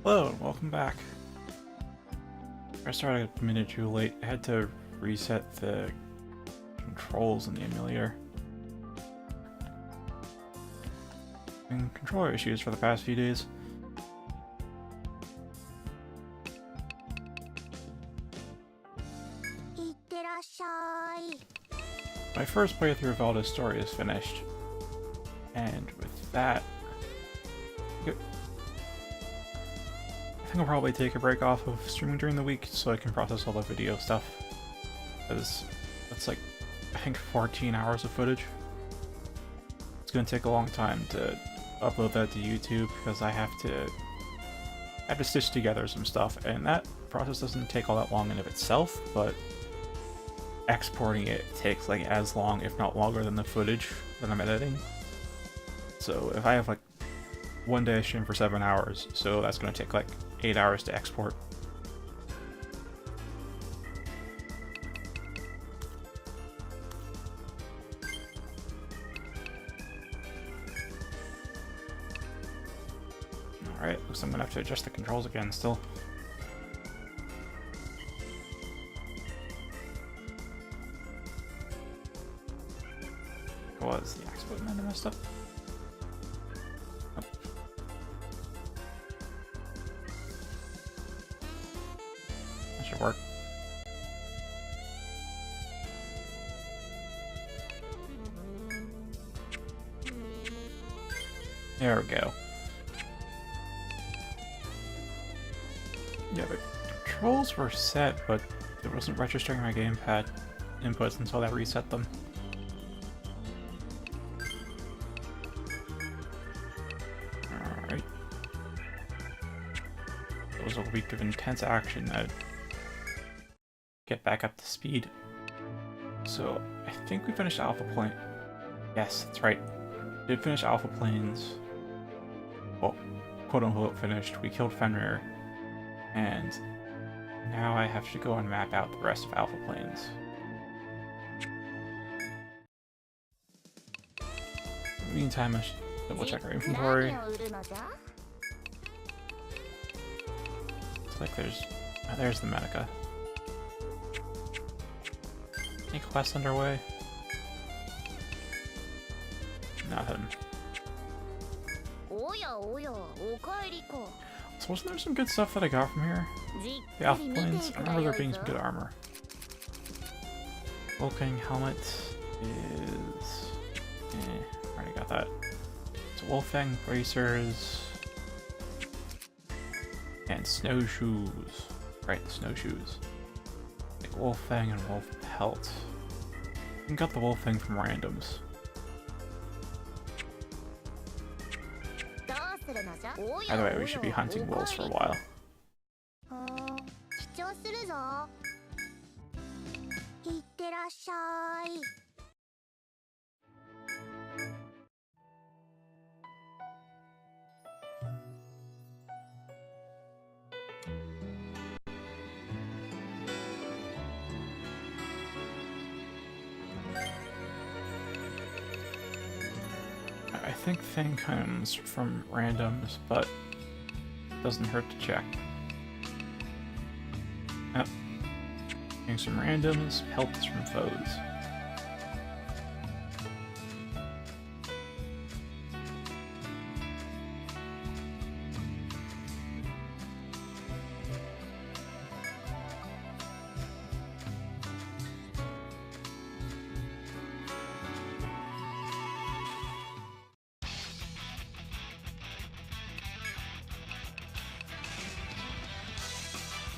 Hello, and welcome back. I started a minute too late. I had to reset the controls in the emulator. And controller issues for the past few days. My first playthrough of Elda's story is finished. And with that, I think I'll probably take a break off of streaming during the week so I can process all the video stuff. Because that's like, I think 14 hours of footage. It's gonna take a long time to upload that to YouTube because I have to stitch together some stuff, and that process doesn't take all that long in of itself, but exporting it takes like as long, if not longer, than the footage that I'm editing. So if I have like one day I stream for 7 hours, so that's gonna take like 8 hours to export. Alright, looks like I'm gonna have to adjust the controls again still. What was the axe button that I messed up? Oh. That should work. There we go. Yeah, the controls were set, but it wasn't registering my gamepad inputs until I reset them. Alright. It was a week of intense action to get back up to speed. So, I think we finished Alpha Plane. Yes, that's right. We did finish Alpha Planes. Well, quote-unquote finished. We killed Fenrir. And now I have to go and map out the rest of Alpha Planes. In the meantime, I should double check our inventory. It's like there's the Medica. Any quests underway? Nothing. So wasn't there some good stuff that I got from here? The Alpha Planes? I remember there being some good armor. Wolfgang helmet is... already got that. So Wolfgang bracers... and snowshoes. Right, the snowshoes. Like Wolfgang and Wolf pelt. I got the Wolfgang from randoms. By the way, we should be hunting wolves for a while. I think Thing comes from randoms, but it doesn't hurt to check. Yep. Getting some randoms, pelts from foes.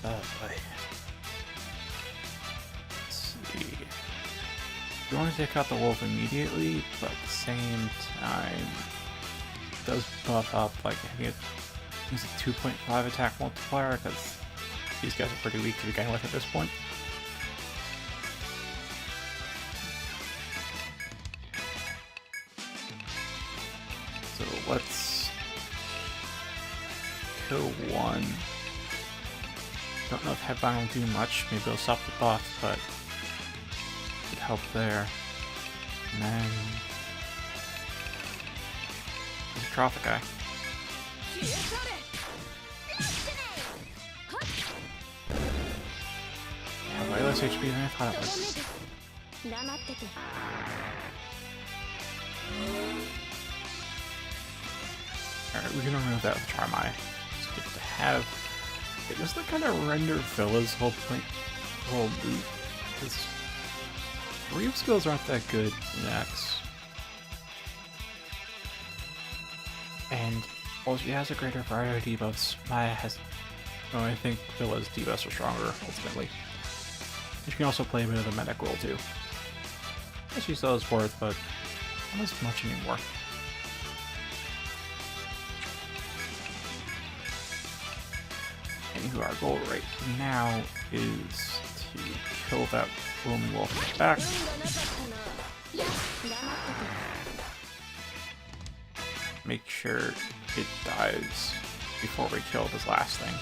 Oh boy. Let's see. You want to take out the wolf immediately, but at the same time, it does buff up, like, I think it's a 2.5 attack multiplier, because these guys are pretty weak to begin with at this point. So let's kill one. Don't know if Headbind will do much. Maybe it'll stop the buff, but it could help there. And then there's a Trophic guy. less HP than I thought it would. Alright, we can remove that with Charmai. It's good to have. It just to kind of render Villa's whole point, whole loot. Because Reeve skills aren't that good in X. And while she has a greater variety of debuffs, Maya has. Oh, I think Villa's debuffs are stronger, ultimately. And she can also play a bit of the medic role, too. She still has worth, but not as much anymore. Anywho, our goal right now is to kill that roaming wolf in the back. Make sure it dies before we kill this last thing.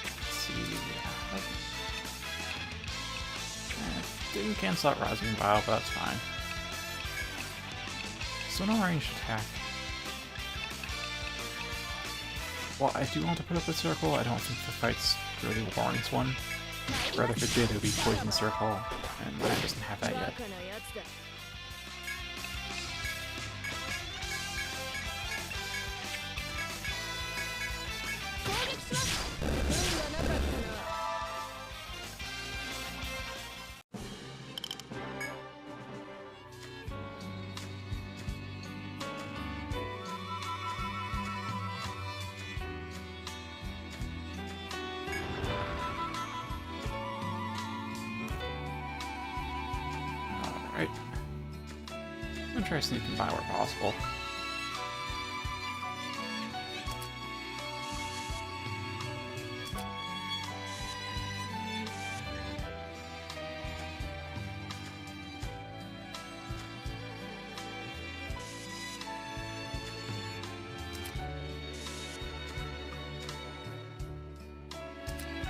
Let's see. Didn't cancel out Rising Vial, but that's fine. So no ranged attack. Well, I do want to put up a circle. I don't think the fight's really warrants one. Rather, if it did, it would be Poison Circle, and it doesn't have that yet. Alright. I'm gonna try sneaking by where possible.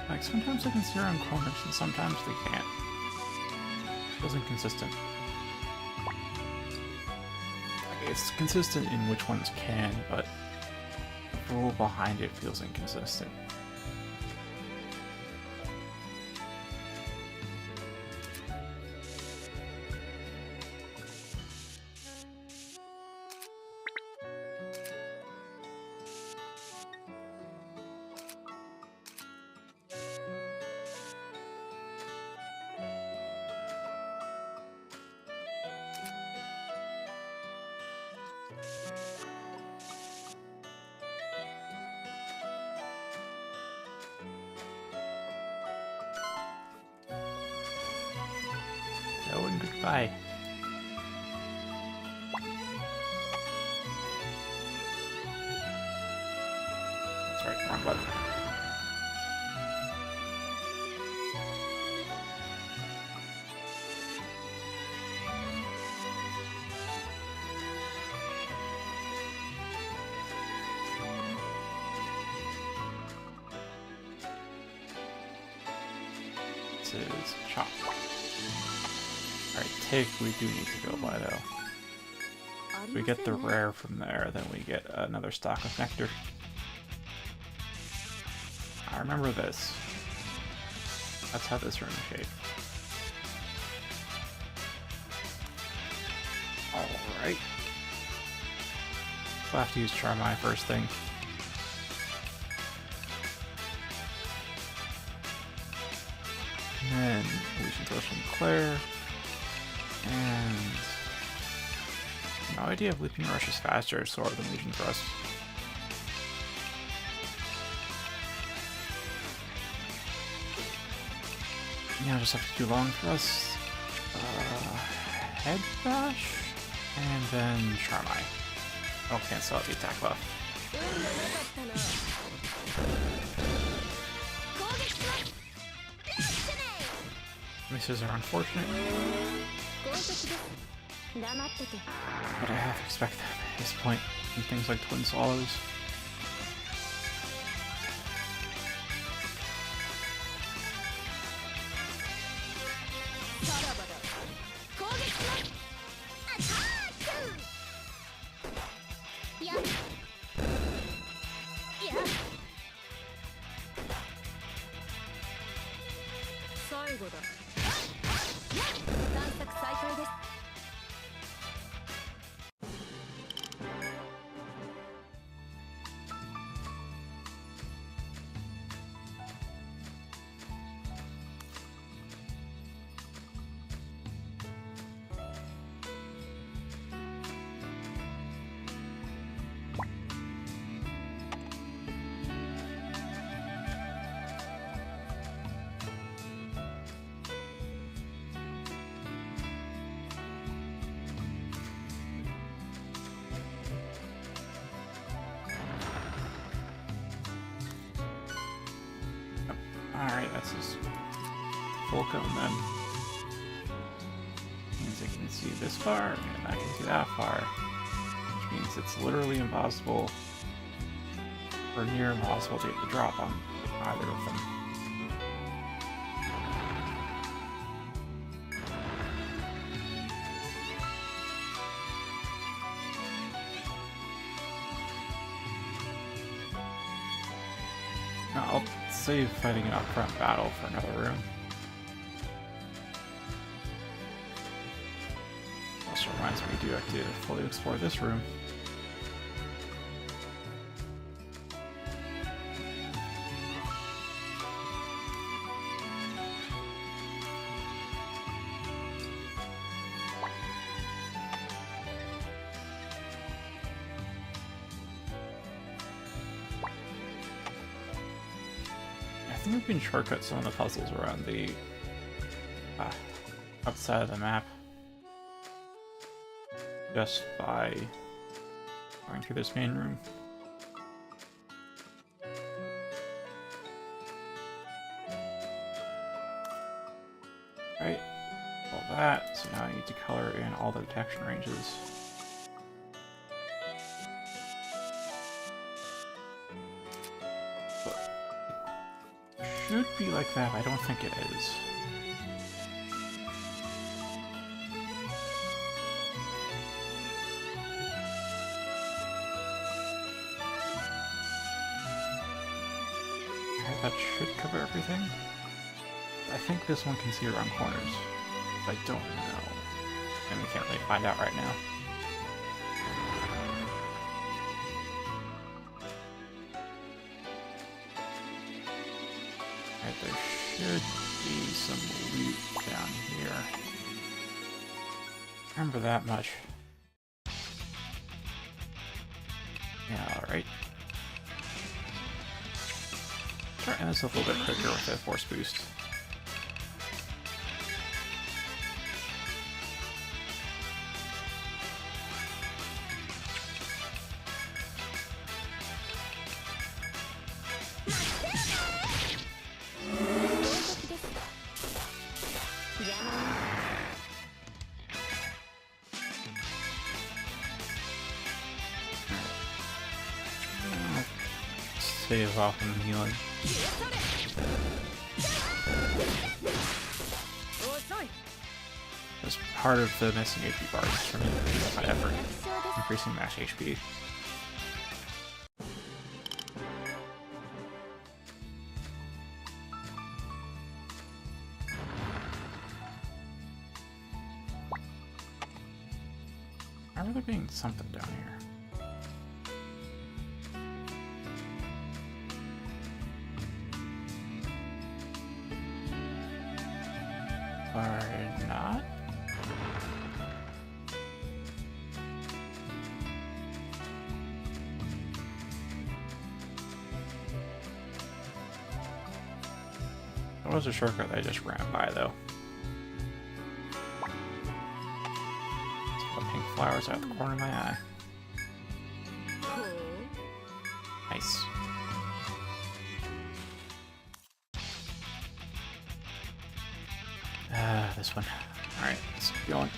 Like, sometimes they can see around corners and sometimes they can't. Feels inconsistent. Like, it's consistent in which ones can, but the rule behind it feels inconsistent. Hello and goodbye. That's right, wrong button. This is Chop. Alright, Tick we do need to go by though. If we get the rare from there, then we get another stock of nectar. I remember this. That's how this room is shaped. Alright. We'll have to use Charmai first thing. And then Illusion Thrust from Claire. And no idea if Leaping Rush is faster or slower than Legion Thrust. Yeah, I'll just have to do Long Thrust, Head Bash, and then Charmai. I'll cancel out the attack buff. Misses are unfortunate. But I have to expect them at this point in things like Twin Swallows. Alright, that's just full cone then. Means I can see this far, and I can see that far. Which means it's literally impossible, or near impossible, to get the drop on either of them. I'll save fighting an upfront battle for another room. Also reminds me, we do have to fully explore this room. I think we can shortcut some of the puzzles around the outside of the map just by going through this main room. Right, all that. So now I need to color in all the detection ranges. Should be like that, but I don't think it is. Okay, that should cover everything. I think this one can see around corners. I don't know. And we can't really find out right now. There should be some loot down here. Remember that much. Yeah, alright. Try and this a little bit quicker with a force boost. Save off on healing. That's part of the missing HP bars from my effort, increasing max HP. I remember there being something down here. Or not? That was a shortcut that I just ran by, though. Some pink flowers out of the corner of my eye. Nice. This one. Alright, let's keep going.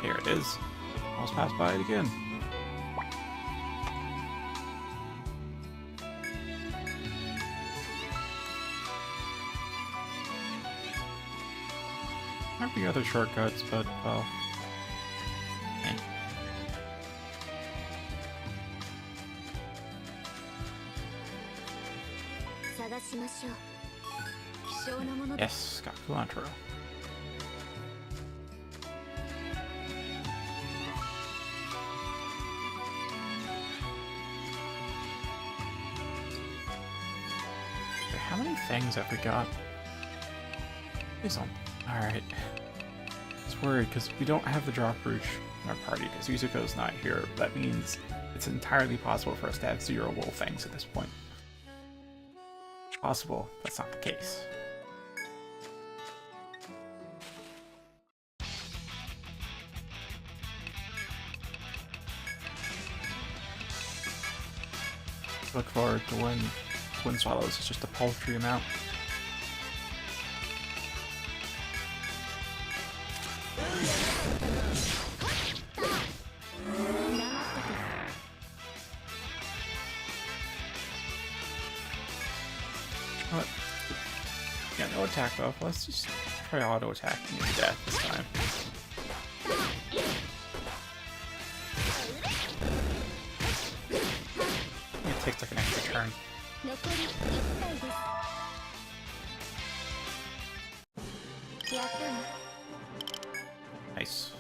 Here it is. Almost passed by it again. Might be other shortcuts, but, well... eh. Yes, got cilantro. fangs have we got? Please don't. Alright. I was worried because we don't have the drop rouge in our party because Yuzuko's not here. That means it's entirely possible for us to have 0 wolf fangs at this point. Possible, that's not the case. Look forward to when Wind Swallows is just a paltry amount. What? Yeah, no attack buff. Let's just try auto attacking to death this time. It takes like an extra turn. Nice.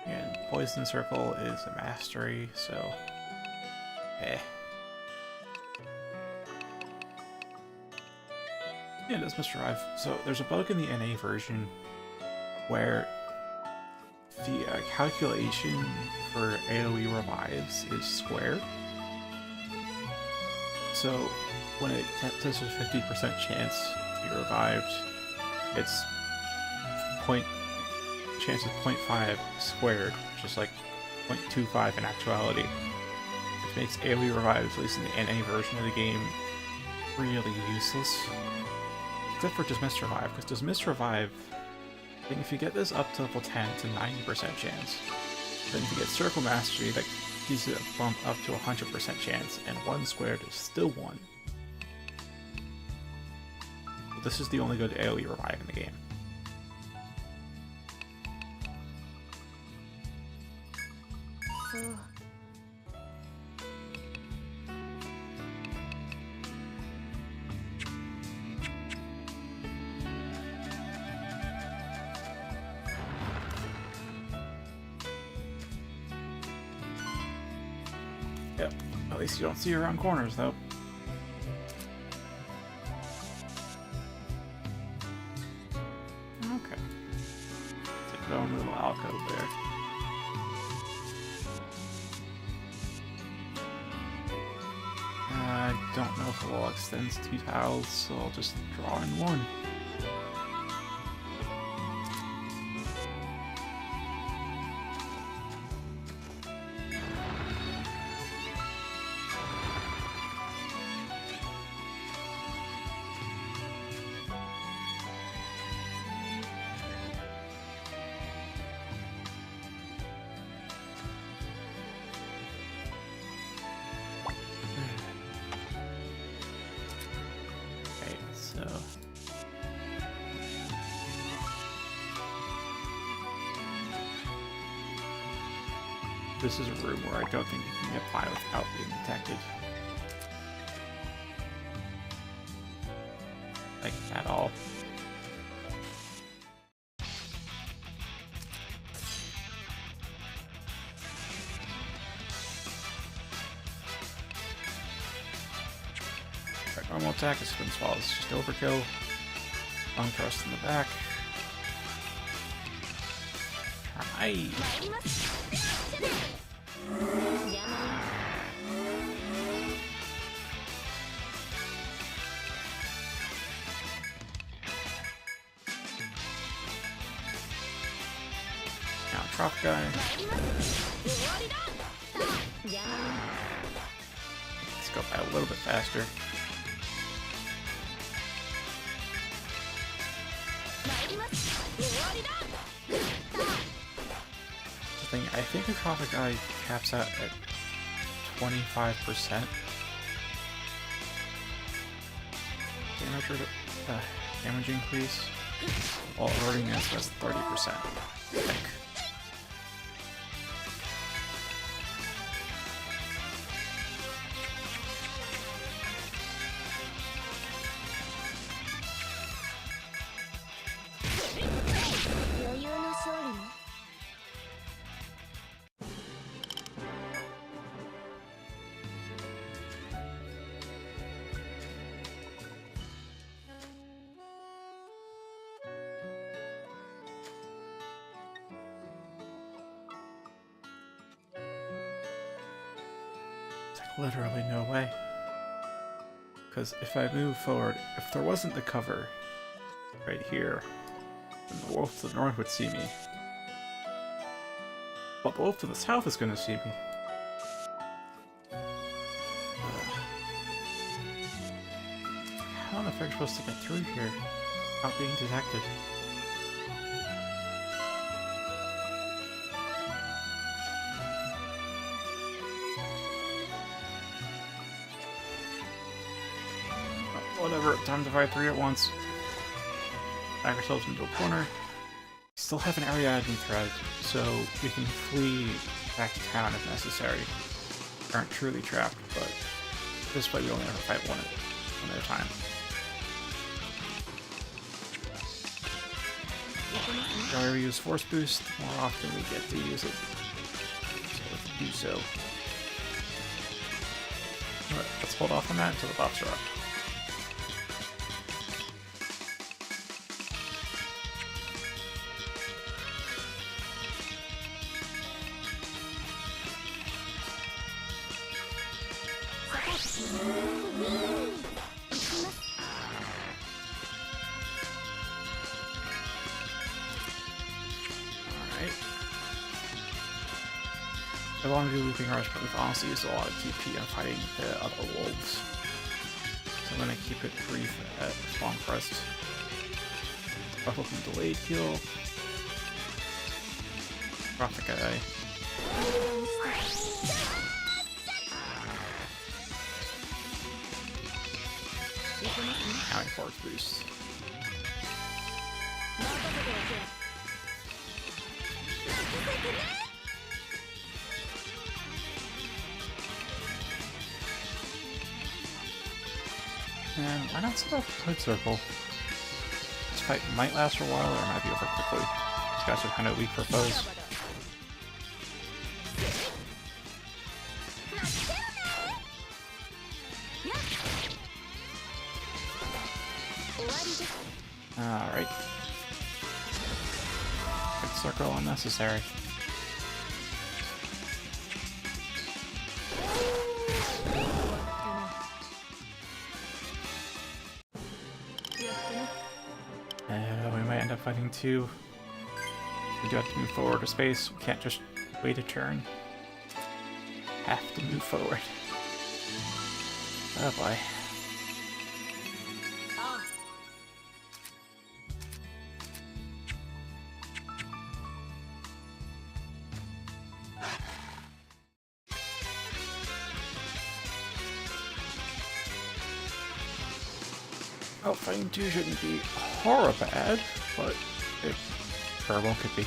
And Poison Circle is a mastery, so eh. Yeah, it does misdrive. So there's a bug in the NA version where the calculation for AoE revives is squared. So when it says a 50% chance to be revived, it's chance of 0.5 squared, which is like 0.25 in actuality, which makes AoE revives, at least in the NA version of the game, really useless. Except for Dismiss Revive, because Dismiss Revive, I think if you get this up to level 10, it's a 90% chance. Then if you get Circle Mastery, that gives it a bump up to 100% chance, and 1 squared is still 1. So this is the only good AoE revive in the game. Yep, at least you don't see her around corners, though. Okay. Take it on a little alcove there. I don't know if the wall extends 2 tiles, so I'll just draw in 1. This is a room where I don't think you can apply without being detected. Like, at all. Right, normal attack is Spin Swallow. It's just overkill. Long thrust in the back. Hi. Now drop guy. Let's go by a little bit faster. I think a Prophet Guy caps out at 25% damage increase, while alerting us was 30%. I think. literally no way. Because if I move forward, if there wasn't the cover right here, then the wolf to the north would see me. But the wolf to the south is going to see me. How the fuck am I supposed to get through here without being detected? Whatever, time to fight 3 at once. Back ourselves into a corner. Still have an area admin thread, so we can flee back to town if necessary. We aren't truly trapped, but this way we only have to fight one at a time. The more we use Force Boost, the more often we get to use it. So let's do so. Alright, let's hold off on that until the buffs are up. I want to do Looping Rush, but we've honestly used a lot of TP on fighting the other wolves. So I'm going to keep it brief at Spawn Crest. Buffalo from Delayed Heal. Drop the guy. Counting Force Boost. And why not set up a Hood Circle? This fight might last for a while, or it might be over quickly. These guys are kind of weak for foes. Alright. Hood Circle unnecessary. We might end up fighting 2. We do have to move forward to space. We can't just wait a turn. Have to move forward. Oh boy. Oh, fighting 2 shouldn't be horror bad, but it very well could be.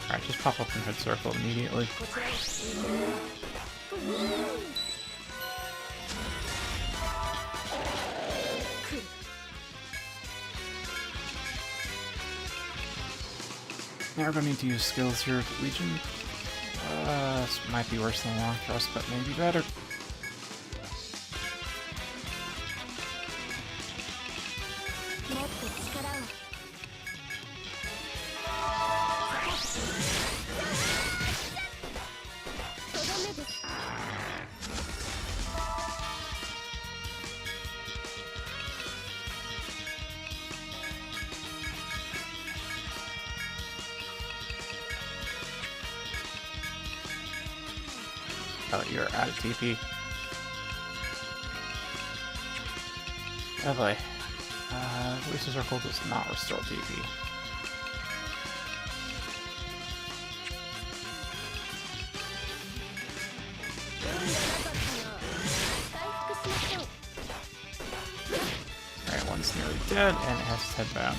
Alright, just pop up in Hood Circle immediately. Now we're going to need to use skills here at Legion. This might be worse than a long thrust, but maybe better. Oh, you're out of TP. Oh boy. Lucy's Circle does not restore TP. Alright, one's nearly dead and it has its head bound.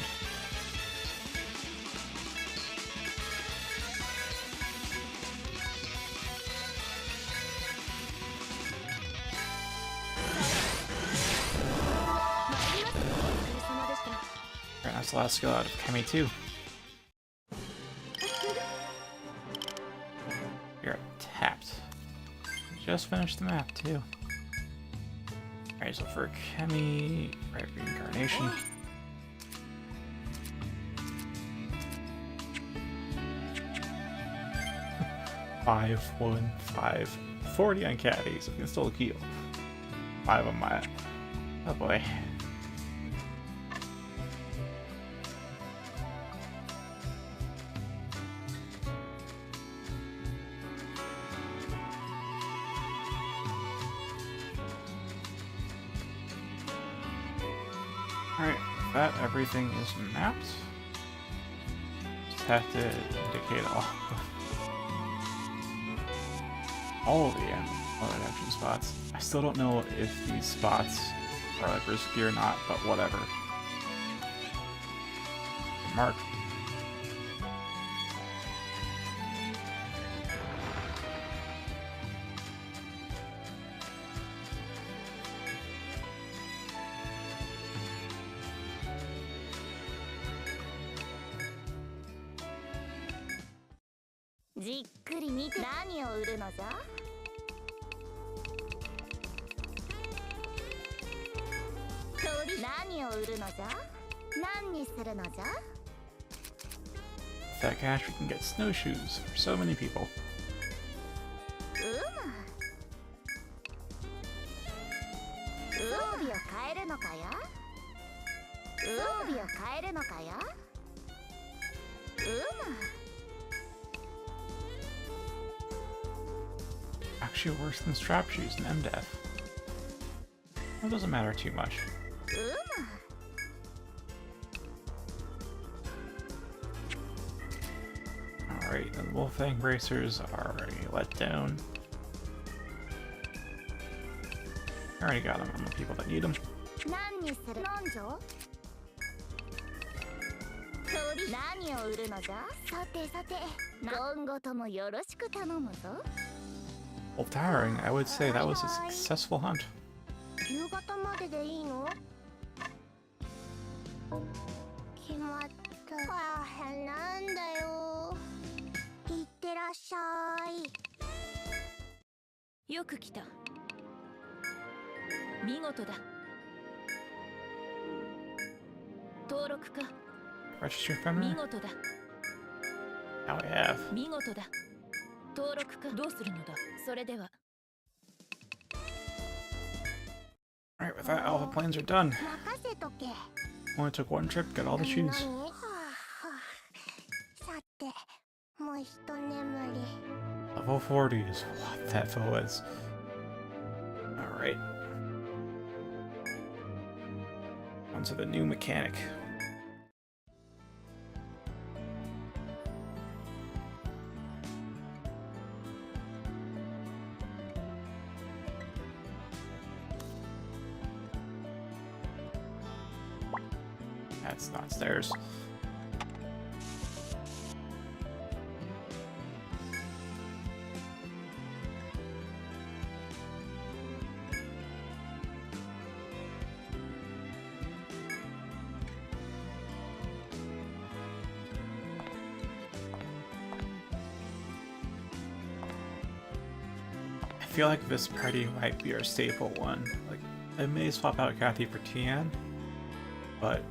That's the last skill out of Kemi 2. You're tapped. Just finished the map too. Alright, so for Kemi, right, reincarnation. 5, 1, 5, 40 on Caddy, so we can still heal. 5 on my... Oh boy. Alright, that everything is mapped. Just have to indicate all of the action spots. I still don't know if these spots are like risky or not, but whatever. Mark.じっくり見て何を売るのじゃ？鳥何を売るのじゃ？何にするのじゃ？ With that cash, we can get snowshoes for so many people. 装備を変えるのかや？装備を変えるのかや？Actually worse than strap shoes and MDF. It doesn't matter too much. Alright, the Wolfang bracers are already let down. I already got them on the people that need them. 何を売るのじゃ？さてさて、今後ともよろしく頼むぞ。 Well, towering, I would say that was a successful hunt. 夕方まででいいの？決まった。なんだよ。いってらっしゃい。よく来た。見事だ。登録か。Register ephemeral? 見事だ。 Now we have. 見事だ。登録か。どうするのだ。それでは。 Alright, with that, all the plans are done. 任せとけ。 Only took one trip, got all the shoes. さて、もう一眠り。 Level 40 is what that foe is. Alright. On to the new mechanic. That's not stairs. I feel like this party might be our staple one. Like, I may swap out Kathy for Tian, but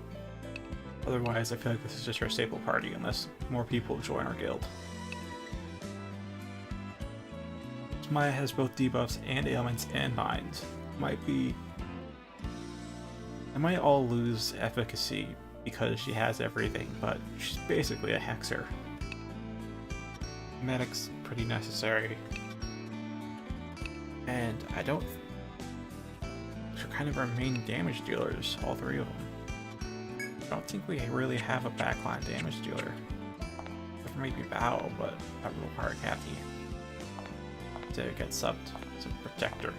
otherwise I feel like this is just our staple party unless more people join our guild. Maya has both debuffs and ailments and binds. They might all lose efficacy because she has everything, but she's basically a hexer. Medic's pretty necessary. And they're kind of our main damage dealers, all three of them. I don't think we really have a backline damage dealer. Or maybe Bao, but that will require Kathy to get subbed as a protector.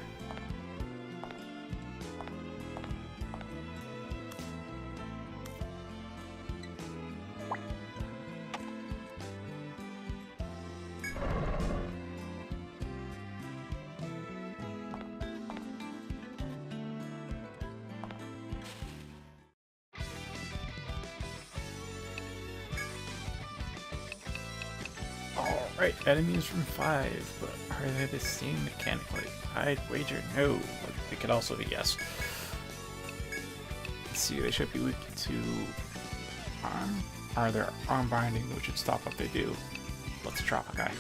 Alright, enemies from 5, but are they the same mechanically? I'd wager no, but they could also be yes. Let's see, they should be weak to arm. Are there arm binding, which would stop what they do? Let's drop a guy.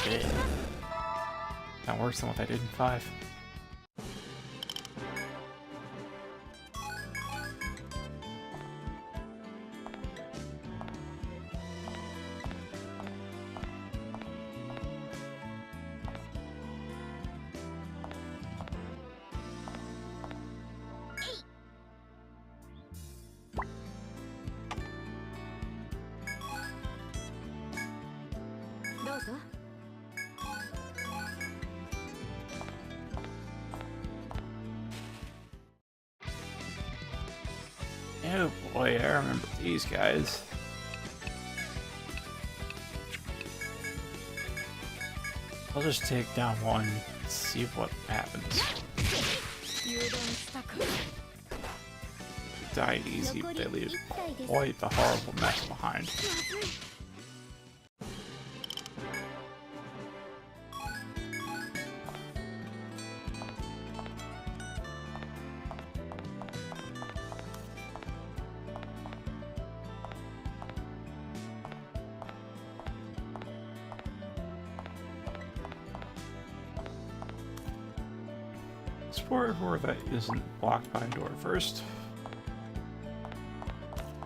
Yeah. That worse than what I did in 5. Oh boy, I remember these guys. I'll just take down one, see what happens. Die easy, but they leave quite the horrible mess behind. Explore everywhere that isn't blocked by a door first.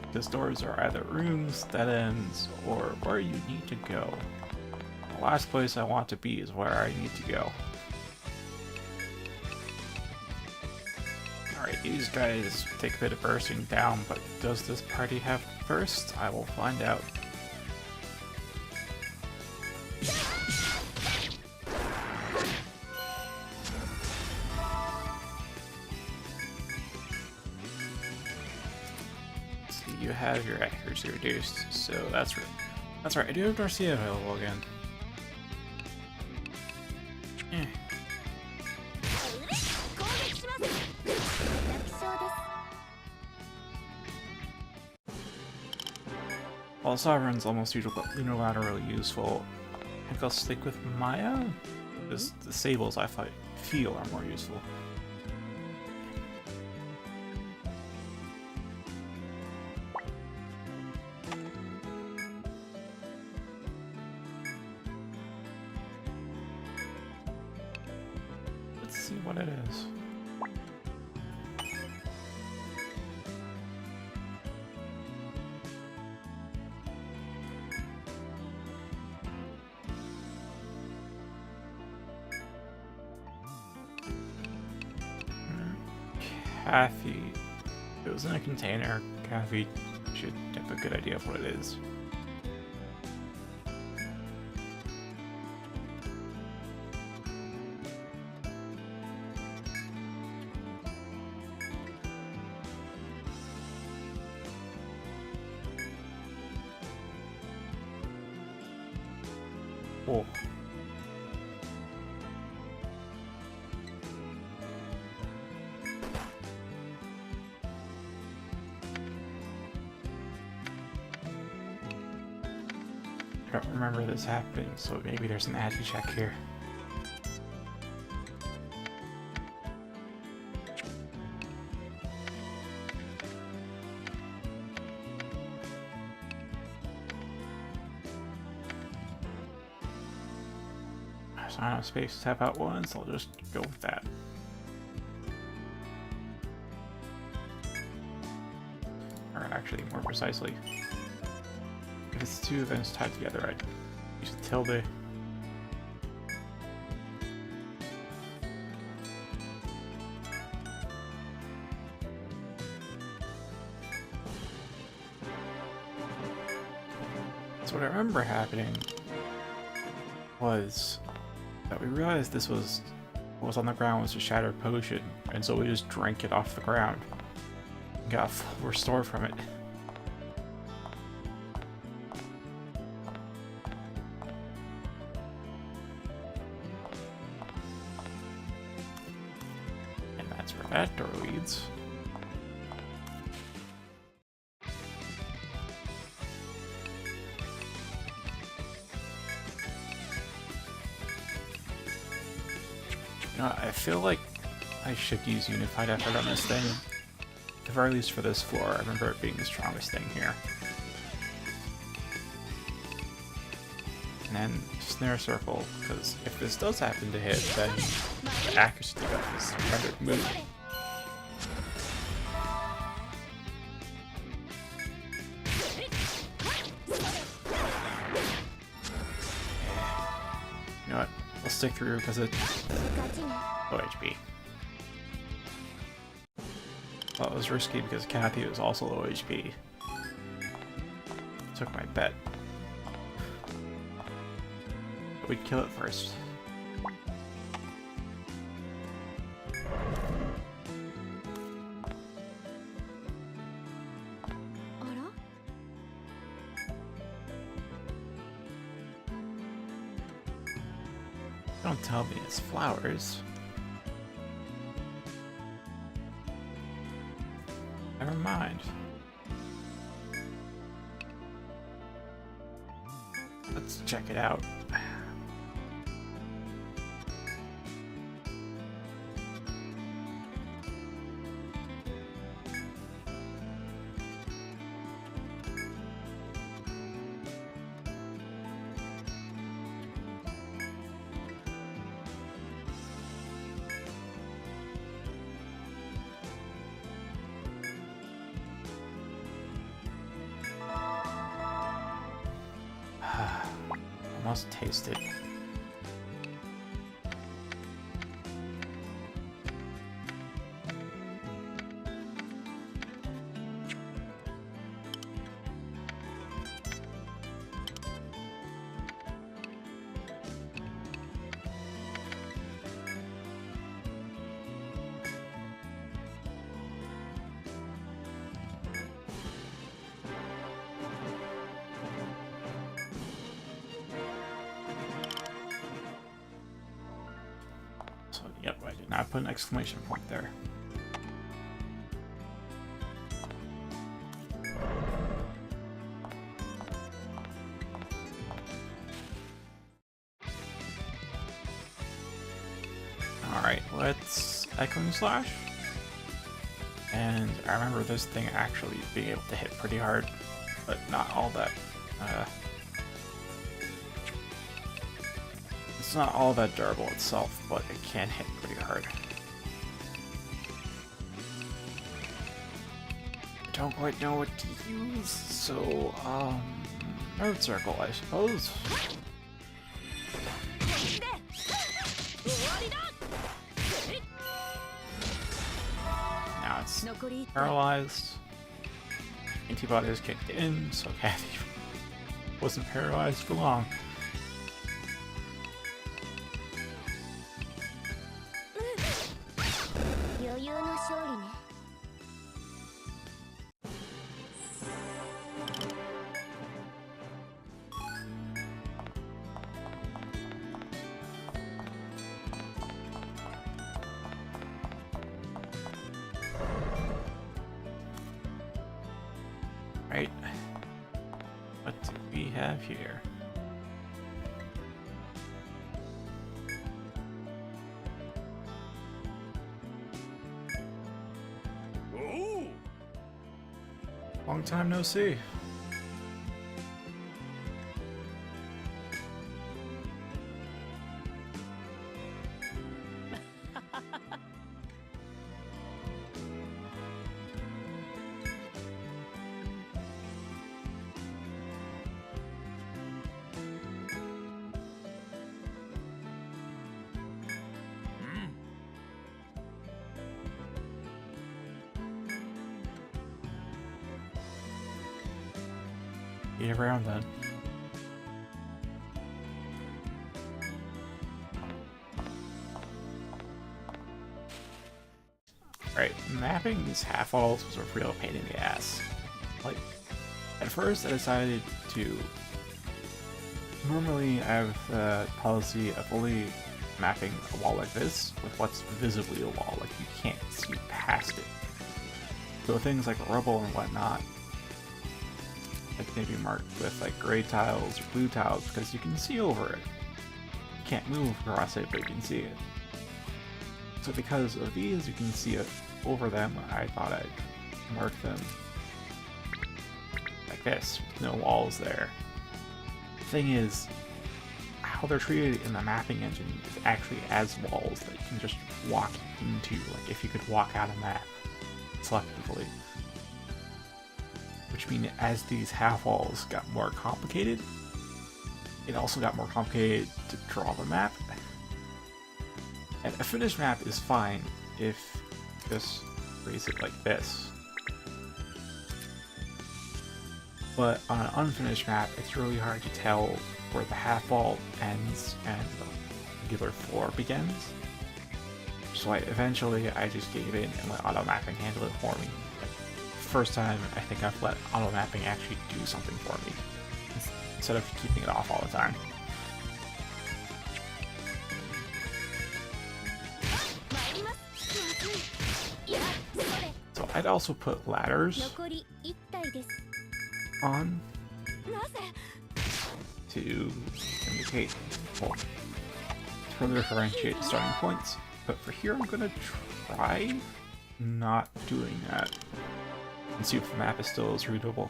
Because doors are either rooms, dead ends, or where you need to go. The last place I want to be is where I need to go. Alright, these guys take a bit of bursting down, but does this party have burst? I will find out. You have your accuracy reduced, so that's right. That's right, I do have Garcia available again. Eh. While Sovereign's almost unilaterally useful, I think I'll stick with Maya. Because the Sables I feel are more useful. Let's see what it is. Kathy. If it was in a container, Kathy should have a good idea of what it is. Oh. I don't remember this happening, so maybe there's an agi check here. There's not enough space to tap out one, so I'll just go with that. Or actually, more precisely. If it's two events tied together, I'd use a tilde. So what I remember happening was that we realized this was what was on the ground was a shattered potion, and so we just drank it off the ground and got a full restore from it. Where that door leads. You know, I feel like I should use unified effort on this thing, the very least for this floor, I remember it being the strongest thing here. And then snare circle, because if this does happen to hit, then the accuracy debuff is rendered moot. You know what? We'll stick through because it's low HP. Well, it was risky because Kathy was also low HP. Took my bet. But we'd kill it first. Don't tell me it's flowers. Never mind. Let's check it out. Almost taste it. So, yep, I did not put an exclamation point there. Alright, let's Echoing Slash. And I remember this thing actually being able to hit pretty hard, but not all that. It's not all that durable itself, but it can hit pretty hard. I don't quite know what to use, so, Nerd Circle, I suppose. Now it's paralyzed. Antibodies kicked in, so Kathy wasn't paralyzed for long. Right, what do we have here? Ooh. Long time no see. Eat around then. Right, mapping these half-walls was a real pain in the ass. Like, at first I decided to... Normally I have the policy of only mapping a wall like this with what's visibly a wall, like you can't see past it. So things like rubble and whatnot, like maybe marked with like gray tiles or blue tiles because you can see over it. You can't move across it, but you can see it. So because of these, you can see it over them. I thought I'd mark them like this, with no walls there. The thing is, how they're treated in the mapping engine is actually as walls that you can just walk into, like if you could walk out a map selectively. Which means as these half walls got more complicated, it also got more complicated to draw the map. And a finished map is fine if you just raise it like this. But on an unfinished map, it's really hard to tell where the half wall ends and the regular floor begins. So eventually I just gave in and let auto mapping handle it for me. First time I think I've let auto mapping actually do something for me, instead of keeping it off all the time. So I'd also put ladders on to indicate, well, to further differentiate starting points. But for here, I'm gonna try not doing that and see if the map is still as readable.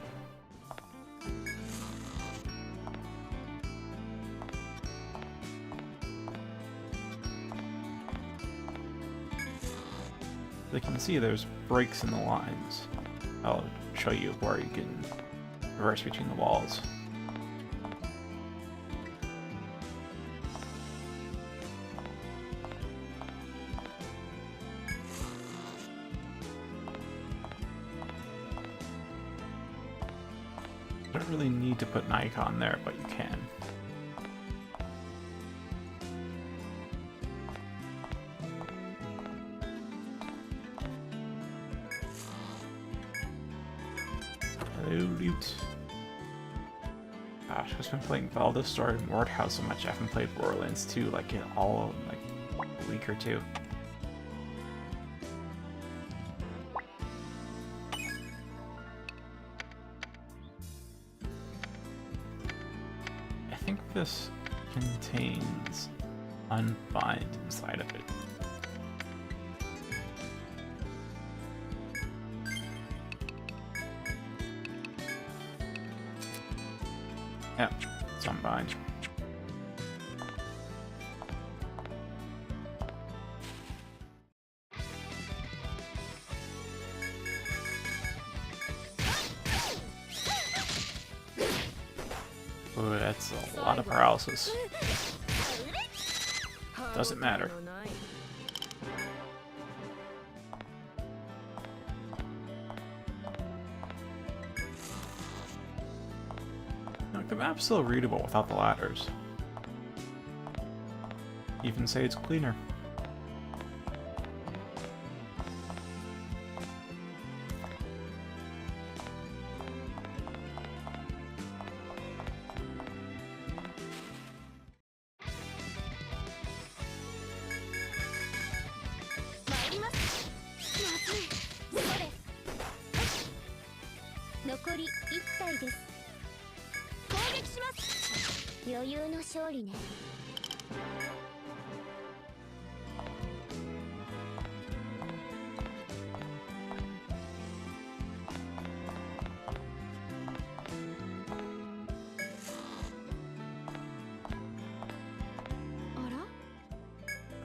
As you can see, there's breaks in the lines. I'll show you where you can reverse between the walls. You don't really need to put an icon there, but you can. Gosh, I've been playing Valda's Story and Wardhouse so much I haven't played Borderlands 2 like in all like a week or two. I think this contains Unbind inside of it. Yep, it's Unbind. Ooh, that's a lot of paralysis. Doesn't matter. Like, the map's still readable without the ladders. Even say it's cleaner.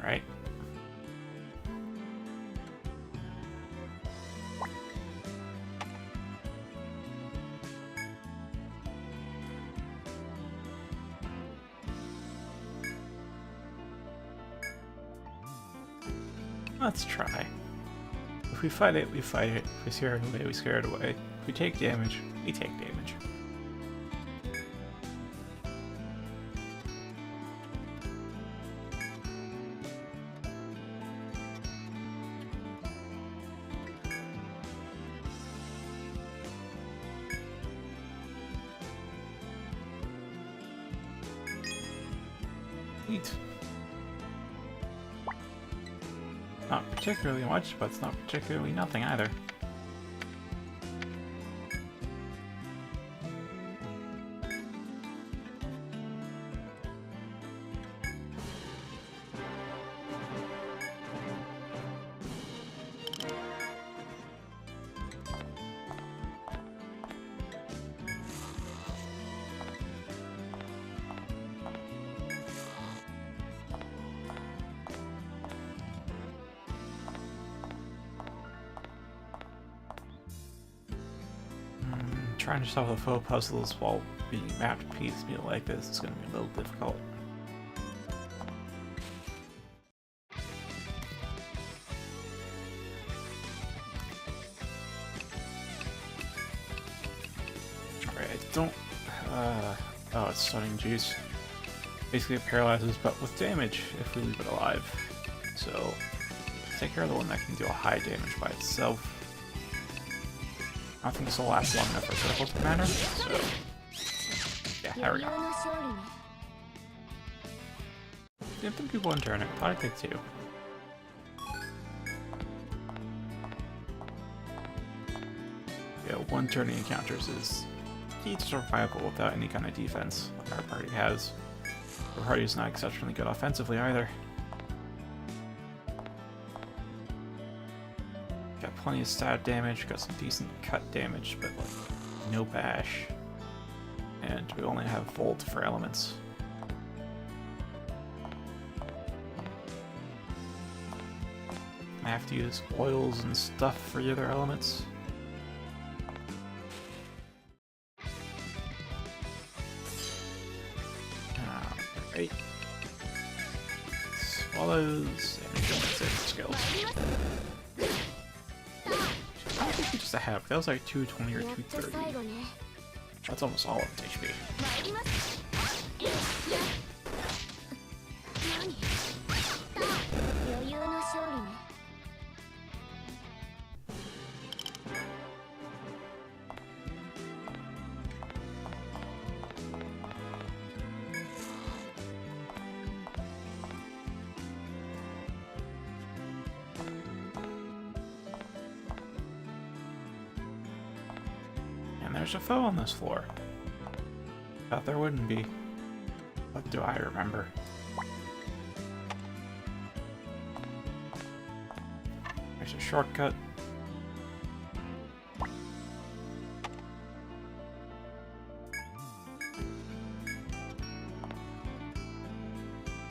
Right. Let's try. If we fight it, we fight it. If we scare it away, we scare it away. If we take damage, we take damage. Neat. Not particularly much, but it's not particularly nothing either. trying to solve the faux puzzles while being mapped piecemeal like this is going to be a little difficult. Alright, I don't... oh, it's stunning juice. Basically it paralyzes, but with damage if we leave it alive. So, let's take care of the one that can deal high damage by itself. I don't think this will last long enough for circle to matter, so... yeah, there we go. Didn't think people would turn it. Thought I'd take 2. Yeah, 1 turning encounters is key to survival without any kind of defense, like our party has. Our party is not exceptionally good offensively either. Got plenty of stab damage, got some decent cut damage, but like no bash. And we only have Volt for elements. I have to use oils and stuff for the other elements. Alright. Swallows and save skills. I don't think we just have. That was like 220 or 230. That's almost all of its HP. There's a foe on this floor. Thought there wouldn't be. What do I remember? There's a shortcut.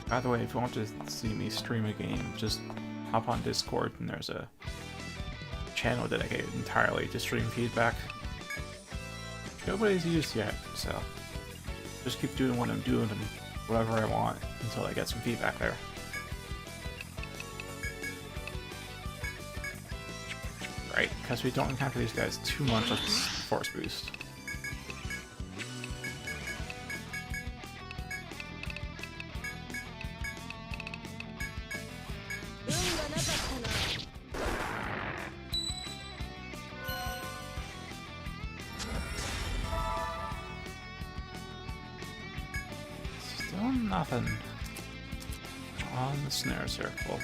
By the way, if you want to see me stream a game, just hop on Discord and there's a channel dedicated entirely to stream feedback. Nobody's used yet, so just keep doing what I'm doing and whatever I want until I get some feedback there. Right, because we don't encounter these guys too much with force boost. Nothing on the snare circle.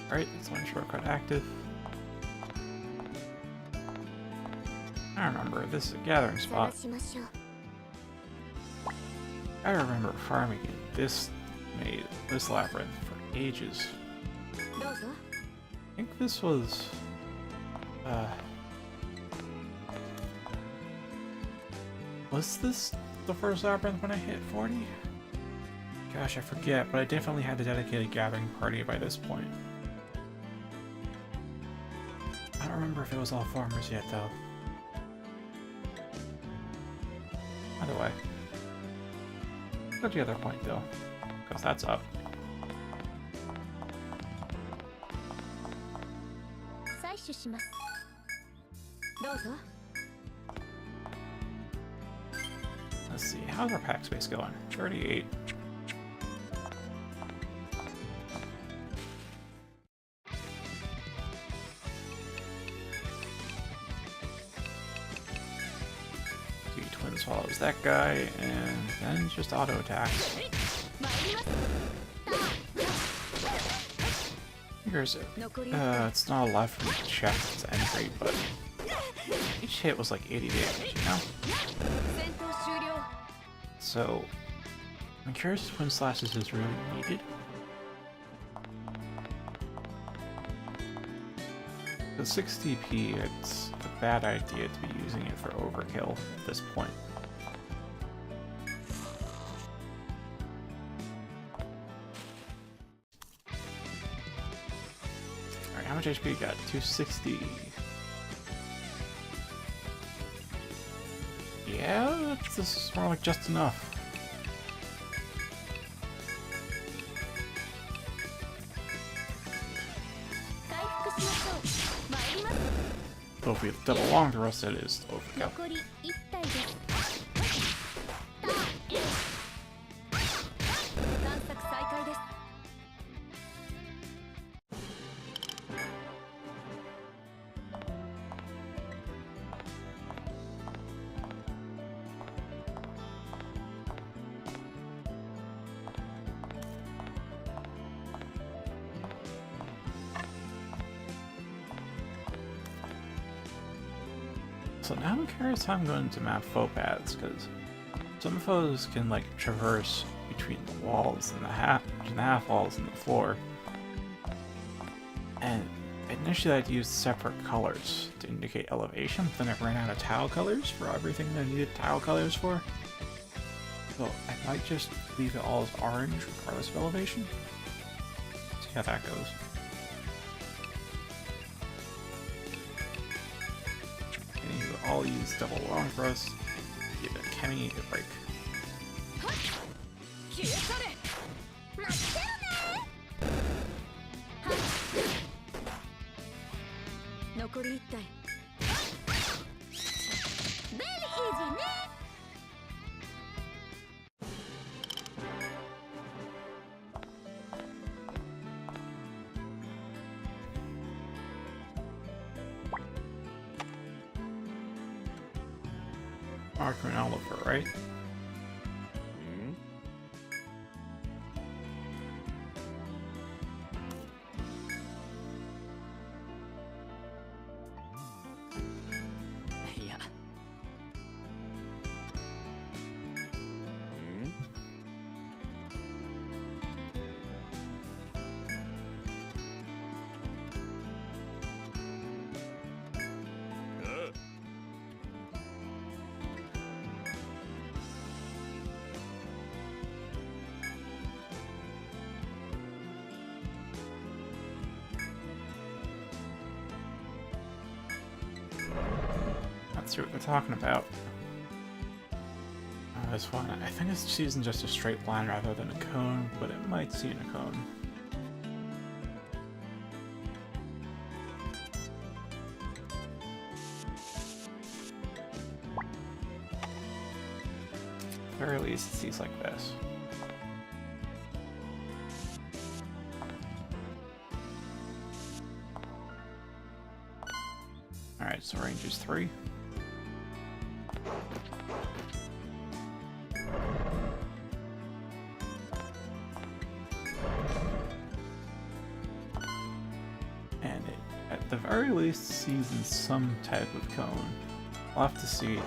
Alright, that's one shortcut active. I remember, this is a gathering spot. I remember farming in this labyrinth for ages. I think this was this the first labyrinth when I hit 40? Gosh, I forget, but I definitely had a dedicated gathering party by this point. I don't remember if it was all farmers yet though. Either way. Go to the other point though. Because that's up. Let's see, how's our pack space going? 38. Twin swallows that guy, and then just auto attacks. Here's it. It's not alive for me to check its entry, but each hit was like 80 damage, you know? So, I'm curious if Twin Slashes is really needed. With 6 DP, it's a bad idea to be using it for overkill at this point. much HP you got? 260. Yeah, this is more like just enough. So if we double long thrust, it is overkill. So now I'm curious how I'm going to map foe paths, because some foes can like traverse between the walls and the half walls and the floor. And initially I'd used separate colors to indicate elevation, but then I ran out of tile colors for everything that I needed tile colors for. So I might just leave it all as orange regardless of elevation. See how that goes. I'll use double long thrust, give a Kemi a break. Recruitment Oliver, right? See what they're talking about. This one, I think it's using just a straight line rather than a cone, but it might see in a cone. At the very least, it sees like this. Alright, so range is 3. And it, at the very least, sees in some type of cone. We'll have to see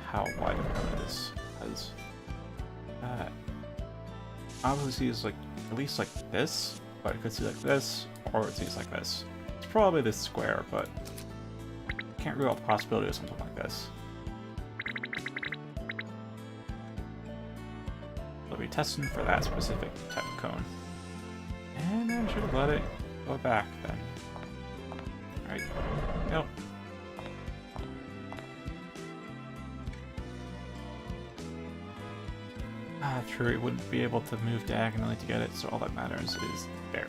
how wide of a cone it is, because obviously it's like at least like this, but it could see like this, or it sees like this. It's probably this square, but can't rule out the possibility of something like this. We'll be testing for that specific type of cone. And I should have let it go back then. Alright, go. True, it wouldn't be able to move diagonally to get it, so all that matters is there.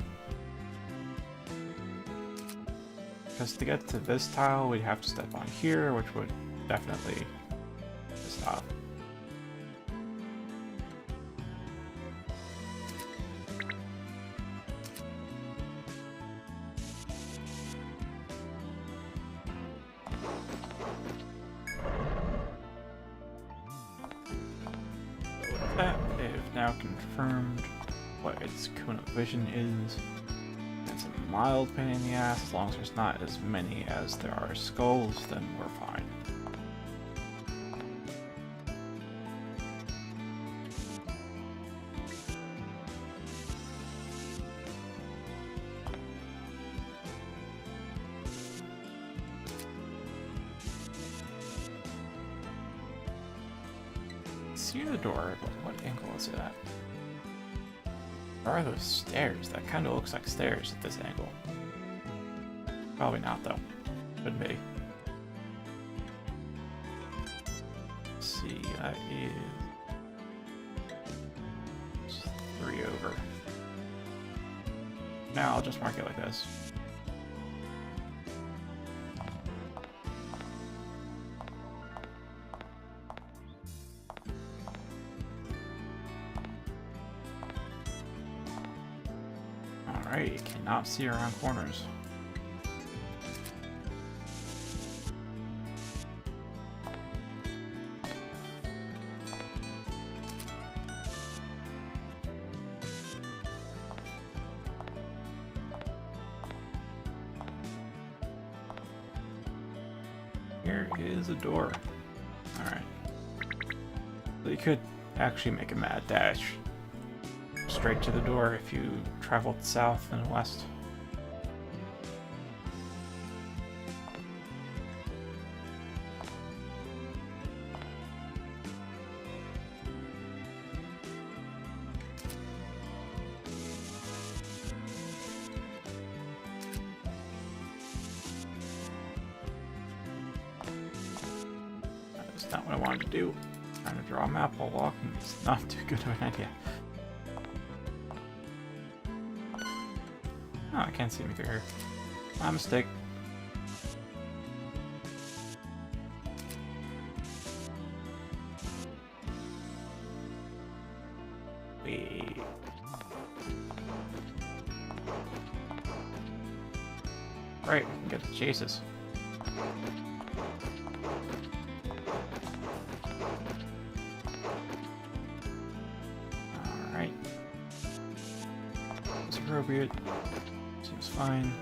Because to get to this tile, we'd have to step on here, which would definitely stop. They've now confirmed what its cone of vision is. It's a mild pain in the ass. As long as there's not as many as there are skulls, then we're fine. See the door, but what angle is it at? Where are those stairs? That kind of looks like stairs at this angle. Probably not, though. Could be. Let's see, that is 3 over. Now I'll just mark it like this. Alright, you cannot see around corners. Here is a door. Alright. So you could actually make a mad dash straight to the door if you traveled south and west. That's not what I wanted to do. Trying to draw a map while walking is not too good of an idea. Oh, I can't see me through here. My mistake. Wait. Right, we can get the chases. Alright. It's appropriate. Seems fine.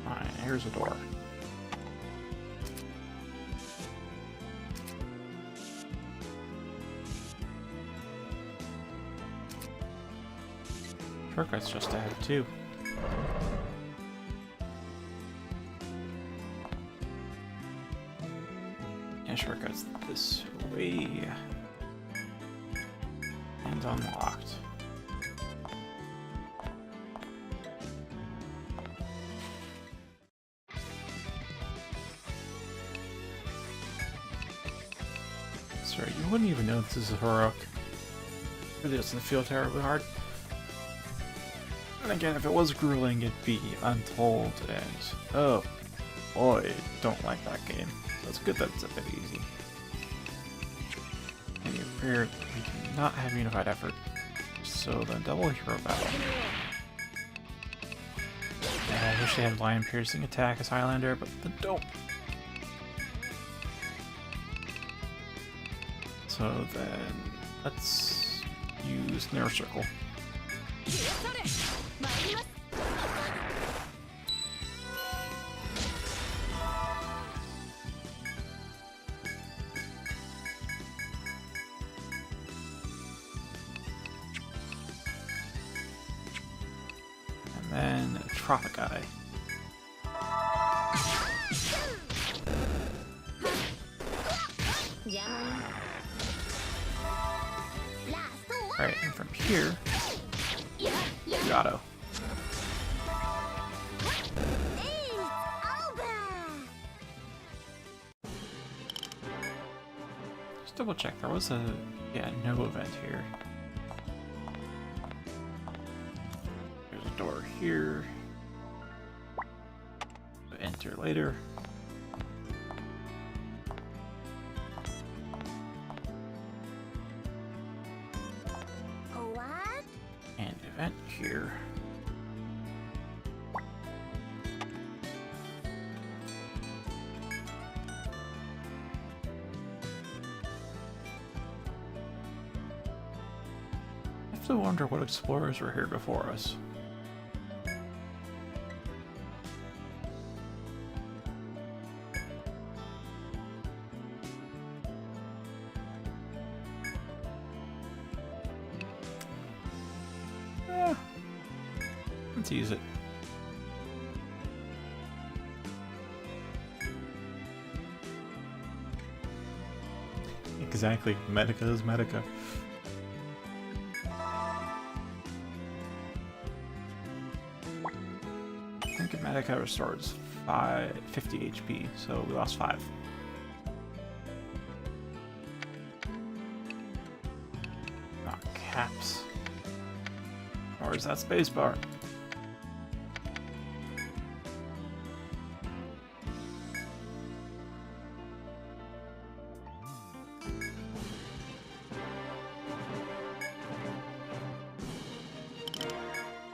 Alright, here's a door. Shortcuts just added too. Yeah, shortcuts this way. And unlocked. Sorry, you wouldn't even know this is a heroic. Really doesn't feel terribly hard. And again, if it was grueling, it'd be Untold, and oh boy, don't like that game. So it's good that it's a bit easy. And here, we do not have unified effort, so the double hero battle. Yeah, I wish they had lion piercing attack as Highlander, but they don't. So then, let's use Nerve Circle. And then Tropic Eye. Alright, and from here, Gato. Just double check, there was a, no event here. There's a door here. Enter later. Event here. I have to wonder what explorers were here before us. Let's use it. Exactly, Medica is Medica. I think Medica restores 50 HP, so we lost 5. Not caps. Or is that spacebar?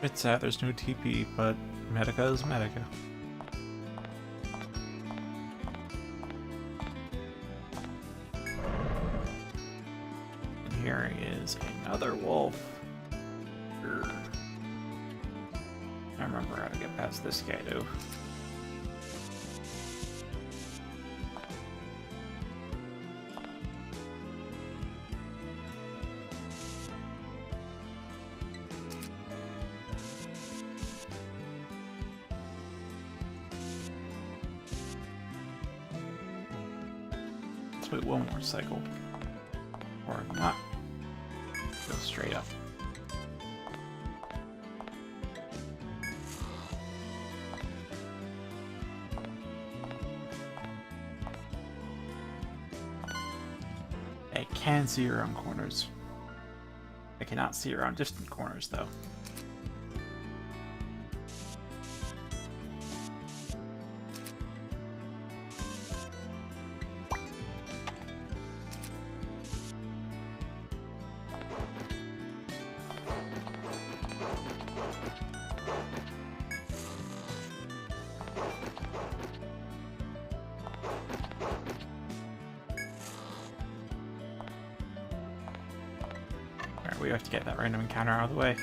It's sad there's no TP, but Medica is Medica. And here is another wolf. Grr. I remember how to get past this guy, though. Let's wait one more cycle. Or not. Go straight up. I can see around corners. I cannot see around distant corners, though. We have to get that random encounter out of the way.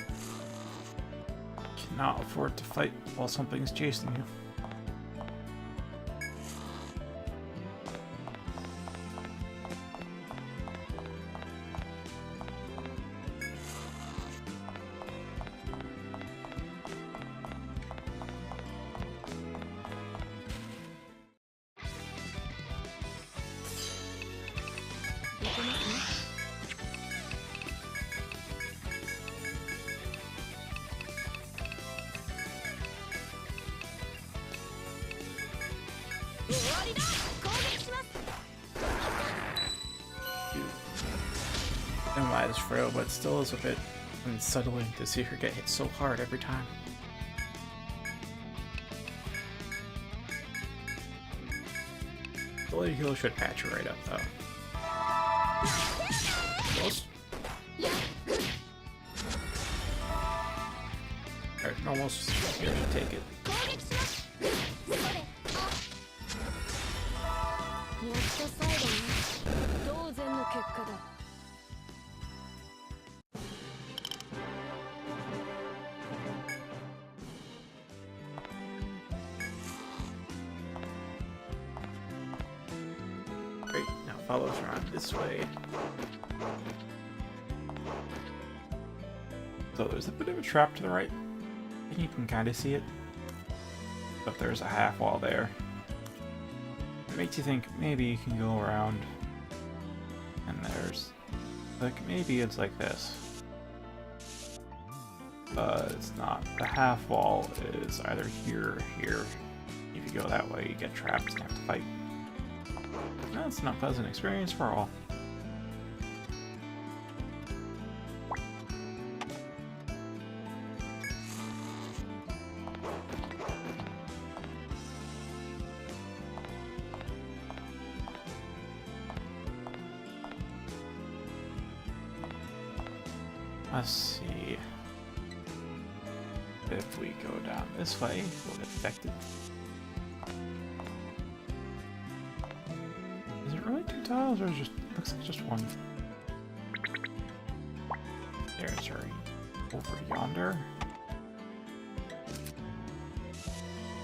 Cannot afford to fight while something's chasing you. And why is frail, but still is a bit unsettling to see her get hit so hard every time. The Lady Heal should patch her right up, though. Close. Alright, almost here to take it. Great, now follows around this way. So there's a bit of a trap to the right. I think you can kind of see it. But there's a half wall there. It makes you think maybe you can go around. And there's, like, maybe it's like this. But it's not. The half wall is either here or here. If you go that way, you get trapped and have to fight. That's not a pleasant experience for all. Let's see. If we go down this way, we'll get affected. Is it really 2 tiles, or just looks like just one? There's her over yonder.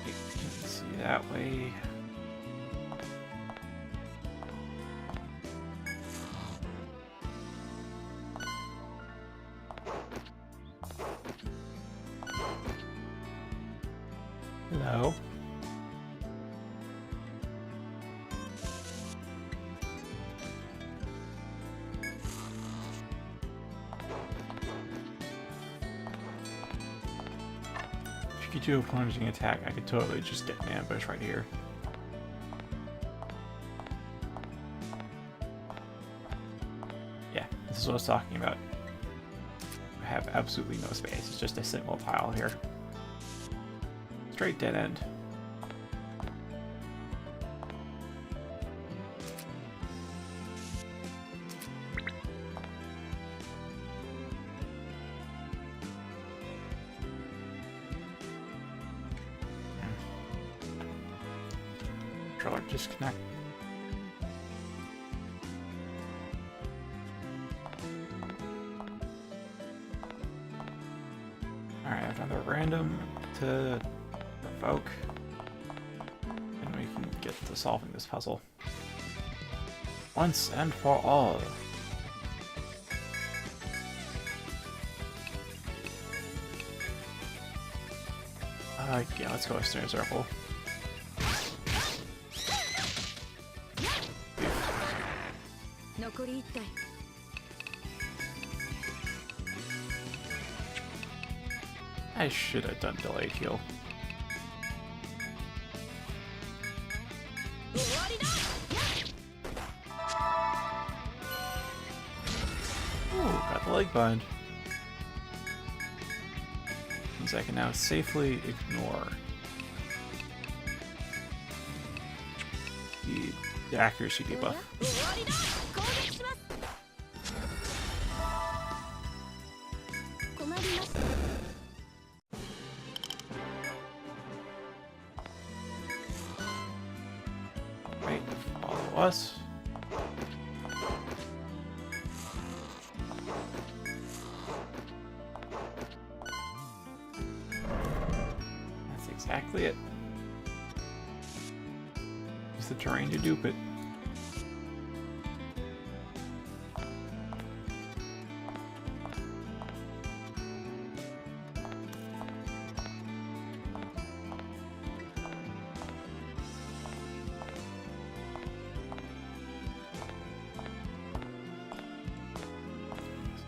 You can see that way. Hello. If you you do a plunging attack, I could totally just get an ambush right here. Yeah, this is what I was talking about. I have absolutely no space. It's just a single pile here. Straight dead end. Controller disconnect. Alright, another random to provoke. And we can get to solving this puzzle. Once and for all. Yeah, let's go a snare circle. I should have done delayed heal. Ooh, got the leg bind. Means I can now safely ignore the accuracy debuff. Right, follow us. That's exactly it. Use the terrain to dupe it.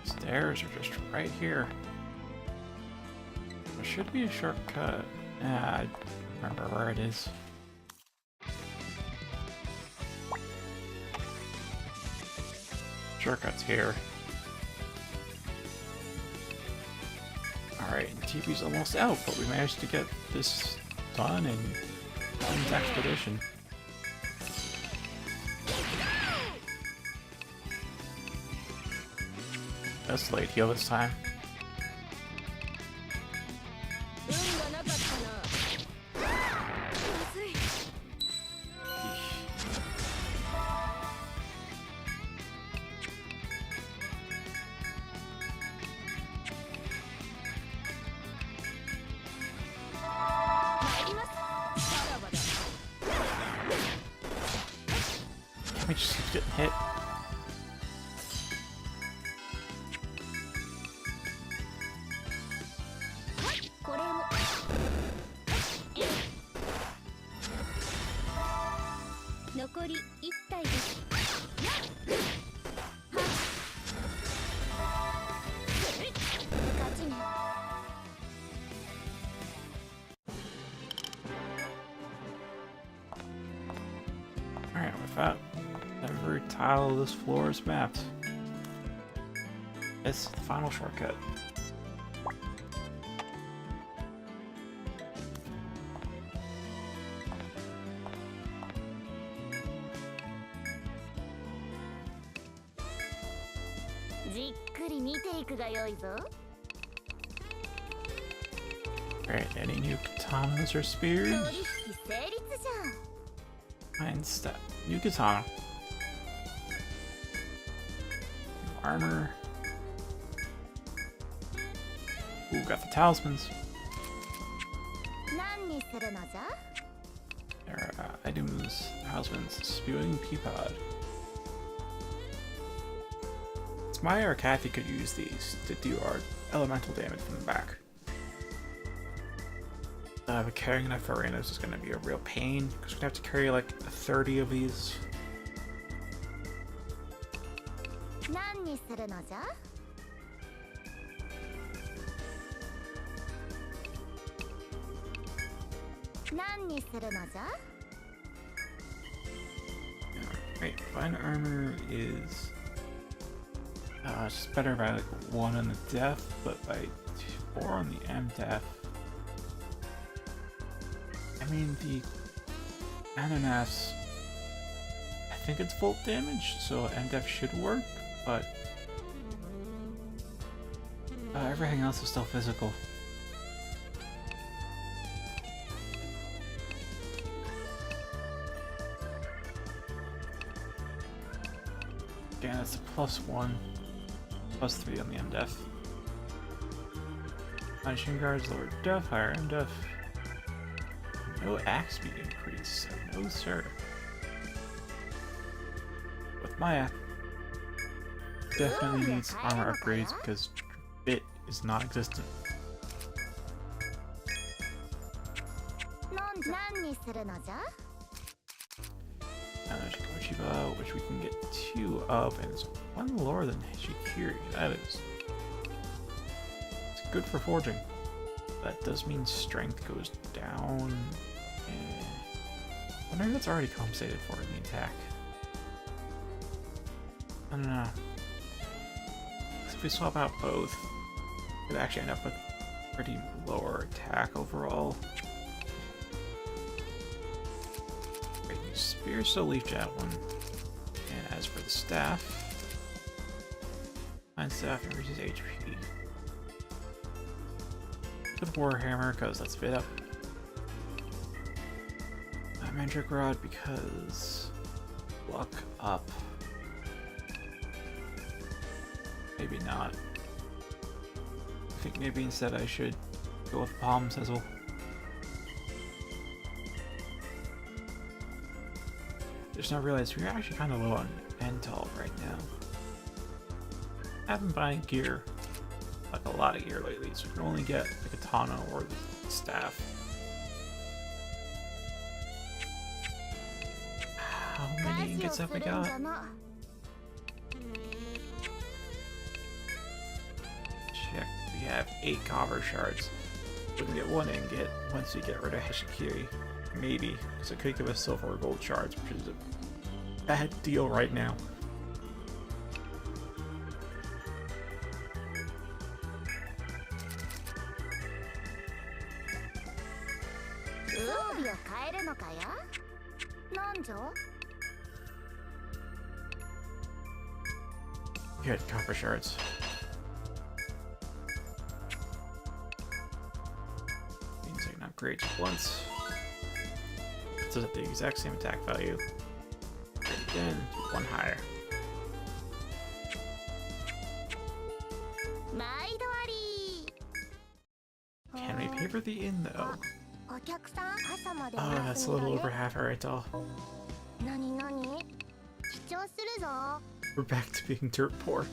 Stairs are just right here. There should be a shortcut. I remember where it is. Shortcut's here. Alright, the TP's almost out, but we managed to get this done in one expedition. That's late heal this time. Can we just keep getting hit? Alright, with that, every tile of this floor is mapped. It's the final shortcut. Alright, any new katanas or spears? Fine step. New katana. New armor. Ooh, got the talismans. There are items, talismans, spewing peapod. Maya or Kathy could use these to do our elemental damage from the back. But carrying enough arenas is going to be a real pain, because we'd have to carry like 30 of these. 何にするのじゃ? Alright, fine armor is just better by like 1 on the def, but by 4 on the MDef. I mean, the ananas, I think it's volt damage, so MDef should work, but everything else is still physical. Again, it's a +1, +3 on the MDef. Punishing guards, lower def, higher MDef. No axe speed increase, no sir. With my axe, definitely needs armor upgrades because bit is non-existent. 何にするのじゃ? There's Kochiba, which we can get 2 of, and it's 1 lower than Hishikiri. That is... It's good for forging. That does mean strength goes down. I wonder if that's already compensated for in the attack. I don't know. If we swap out both, it would actually end up with pretty lower attack overall. Spear, so Leaf Javelin. And as for the staff, Fine Staff increases HP. The Warhammer, because that's fit up. Mandrake Rod, because luck up. Maybe not. I think maybe instead I should go with Palm Sizzle. Just now realized we're actually kind of low on Pental right now. I've been buying gear, like a lot of gear lately, so we can only get the katana or the staff. How many ingots have we got? Check, we have 8 copper shards. We can get 1 ingot once we get rid of Hishikiri. Maybe, because it could give us silver or gold shards, which is a bad deal right now. Good, copper shards. Means I can upgrade just once. It's at the exact same attack value. Again, 1 higher. Can we pay for the inn though? Oh, that's a little over half our rental. We're back to being dirt poor.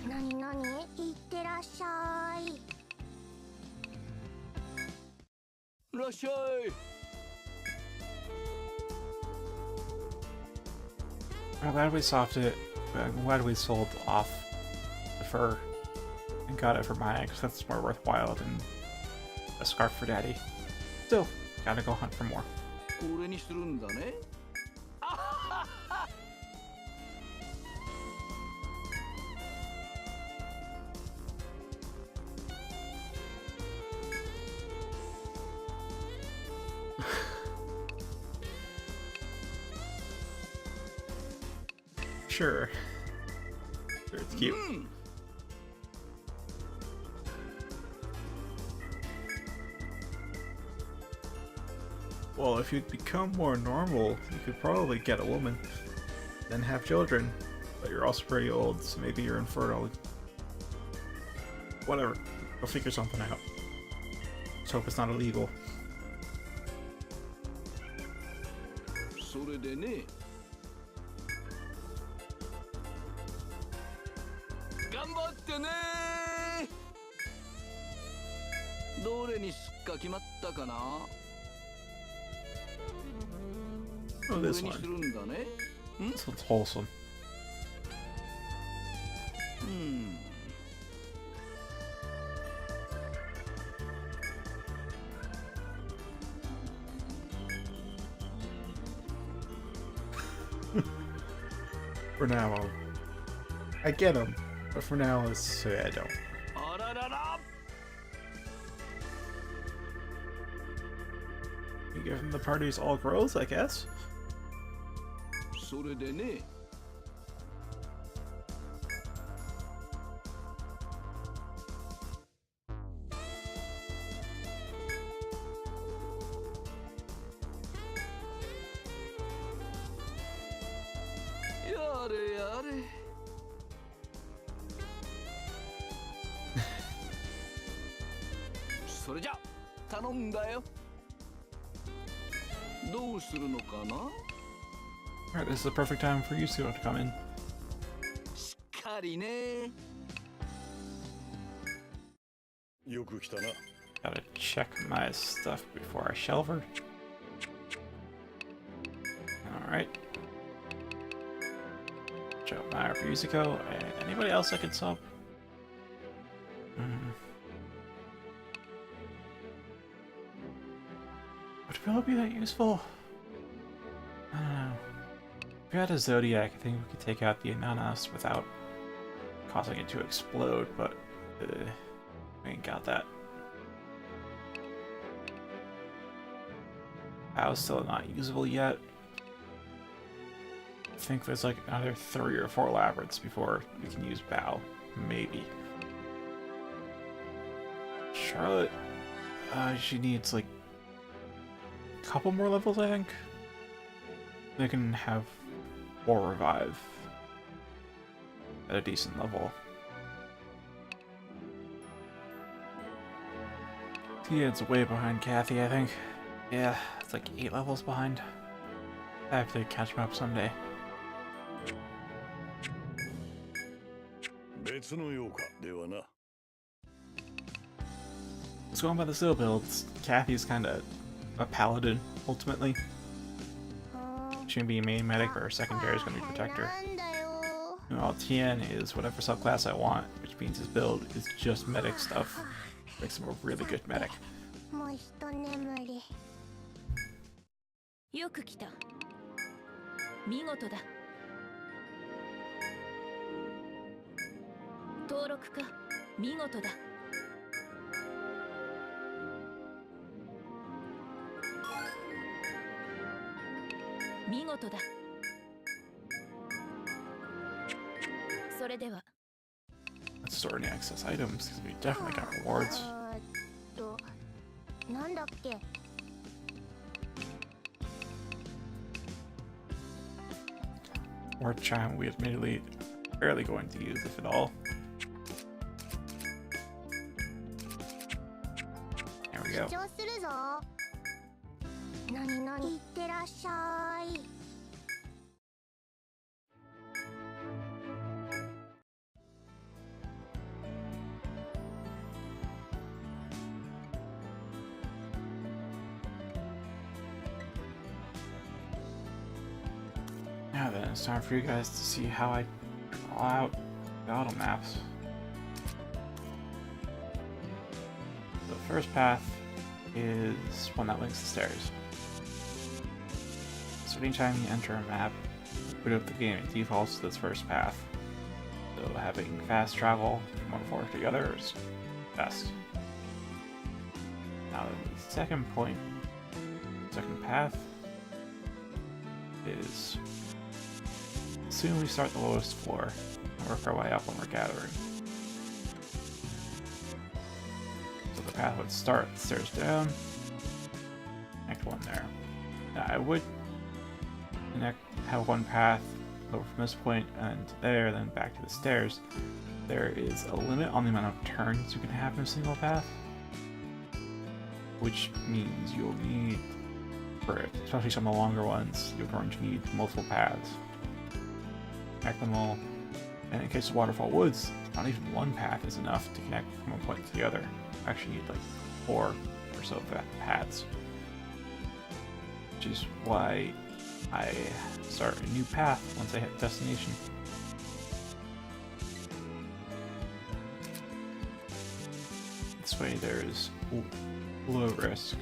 I'm glad we softed it. I'm glad we sold off the fur and got it for my ex. That's more worthwhile than a scarf for daddy. Still, gotta go hunt for more. Sure. Sure, it's cute. Well, if you'd become more normal, you could probably get a woman, then have children. But you're also pretty old, so maybe you're infertile. Whatever. We'll figure something out. Let's hope it's not illegal. Oh, this one. This one's wholesome. For now, I get them, but for now, let's say I don't. あららら You give them the parties all girls, I guess. それでね やれやれ それじゃ頼んだよどうするのかな Alright, this is the perfect time for you to come in. しっかりねよく来たな。 Gotta check my stuff before I shelve her. Alright. Joe Meyer for Yuzuko, and anybody else I could sub? Would it really be that useful? I don't know. If we had a Zodiac, I think we could take out the Ananas without causing it to explode, but we ain't got that. Bow's still not usable yet. I think there's like another 3 or 4 labyrinths before we can use Bow. Maybe. Charlotte, she needs like a couple more levels, I think. They can have 4 revive at a decent level. Tia's way behind Kathy, I think. Yeah, it's like 8 levels behind. I have to catch him up someday. 別のようかではな。 Let's go on by the Zill builds. Kathy's kinda a paladin, ultimately. She can be a main medic, or her secondary is gonna be protector. なんだよ Meanwhile, Tien is whatever subclass I want, which means his build is just medic stuff. Makes him a really good medic. もう一眠りよく来た。見事だ。登録か。見事だ。見事だ。それでは。 Let's store any excess items, because we definitely got rewards. なんだっけ Ward chime we admittedly barely going to use, if at all. There we go. 主張するぞなになにいってらっしゃい Now then, it's time for you guys to see how I draw out the auto maps. The first path is one that links the stairs. So anytime you enter a map, boot up the game, it defaults to this first path. So having fast travel from one floor to the other is best. Now the second point, second path, is soon we start the lowest floor and work our way up when we're gathering. So the path would start the stairs down, connect one there. Now I would have one path over from this point and to there, then back to the stairs. There is a limit on the amount of turns you can have in a single path, which means you'll need, for especially some of the longer ones, you're going to need multiple paths. Connect them all. And in case of Waterfall Woods, not even one path is enough to connect from one point to the other. You actually need like 4 or so paths. Which is why I start a new path once I hit destination. This way there's low risk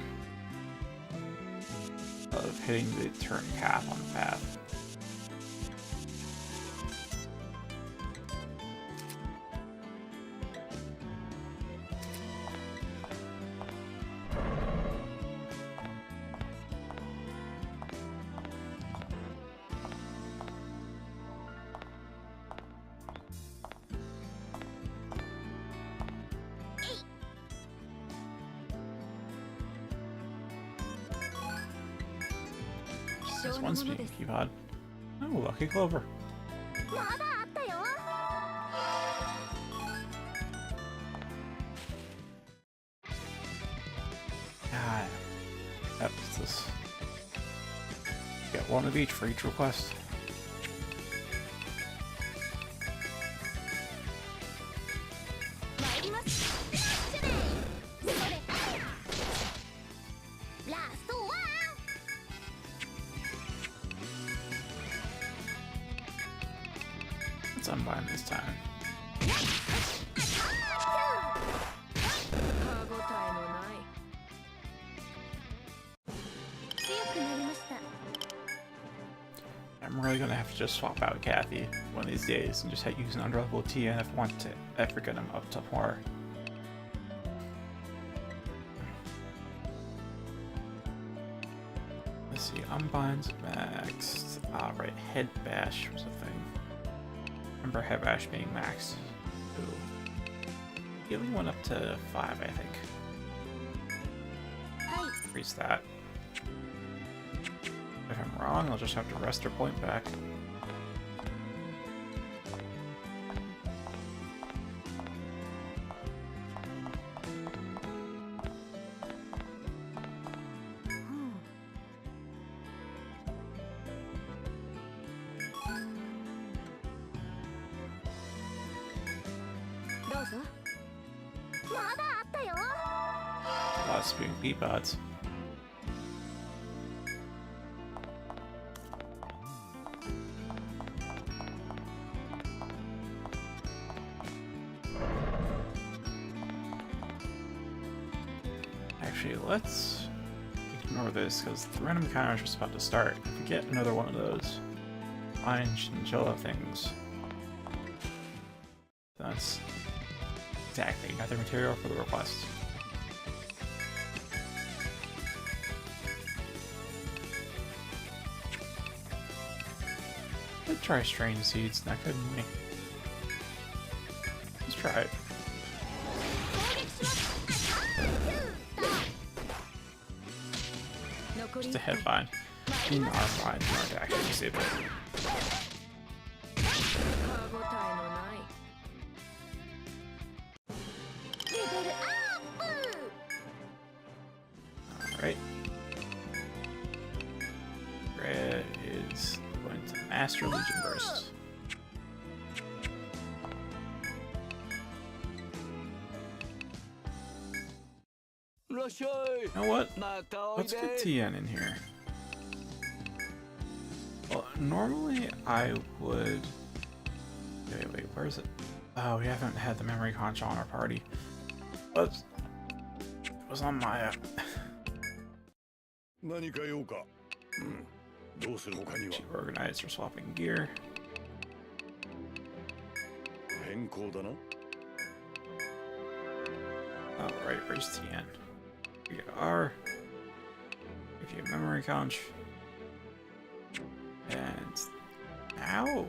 of hitting the turn path on the path. This one speaking keypad. Oh, lucky clover. まだあったよ。 God. That was this. Get one of each for each request. 参ります。それ。ラストワン。 Let's unbind this time. 歯ごたえのない。強くなりました。 I'm really gonna have to just swap out Kathy one of these days and just use an undroppable TN if I want to ever get him up to more. Let's see, unbinds maxed. Ah, right, head bash was a thing. Remember head bash being maxed. Ooh. Healing went up to 5, I think. はい。 Increase that. If I'm wrong, I'll just have to rest her point back. A lot of spewing P-pods. Actually, let's ignore this because the random encounter is just about to start. If we get another one of those fine chinchilla things, that's exactly another material for the request. Let's try strain seeds, that couldn't we? Let's try it. Just a headline. In our mind, we aren't actually disable it. 歯ごたえのない。 レベルアップ。 Alright. Red is going to Master Legion Burst. You know what? Let's get TN in here. Well, normally I would... Wait, where is it? Oh, we haven't had the memory conch on our party. But it was on my... 何か用か。どうする他には。 She organized for swapping gear. 変更だな。 Oh, right, where's TN? We are. Give you a memory conch. And now,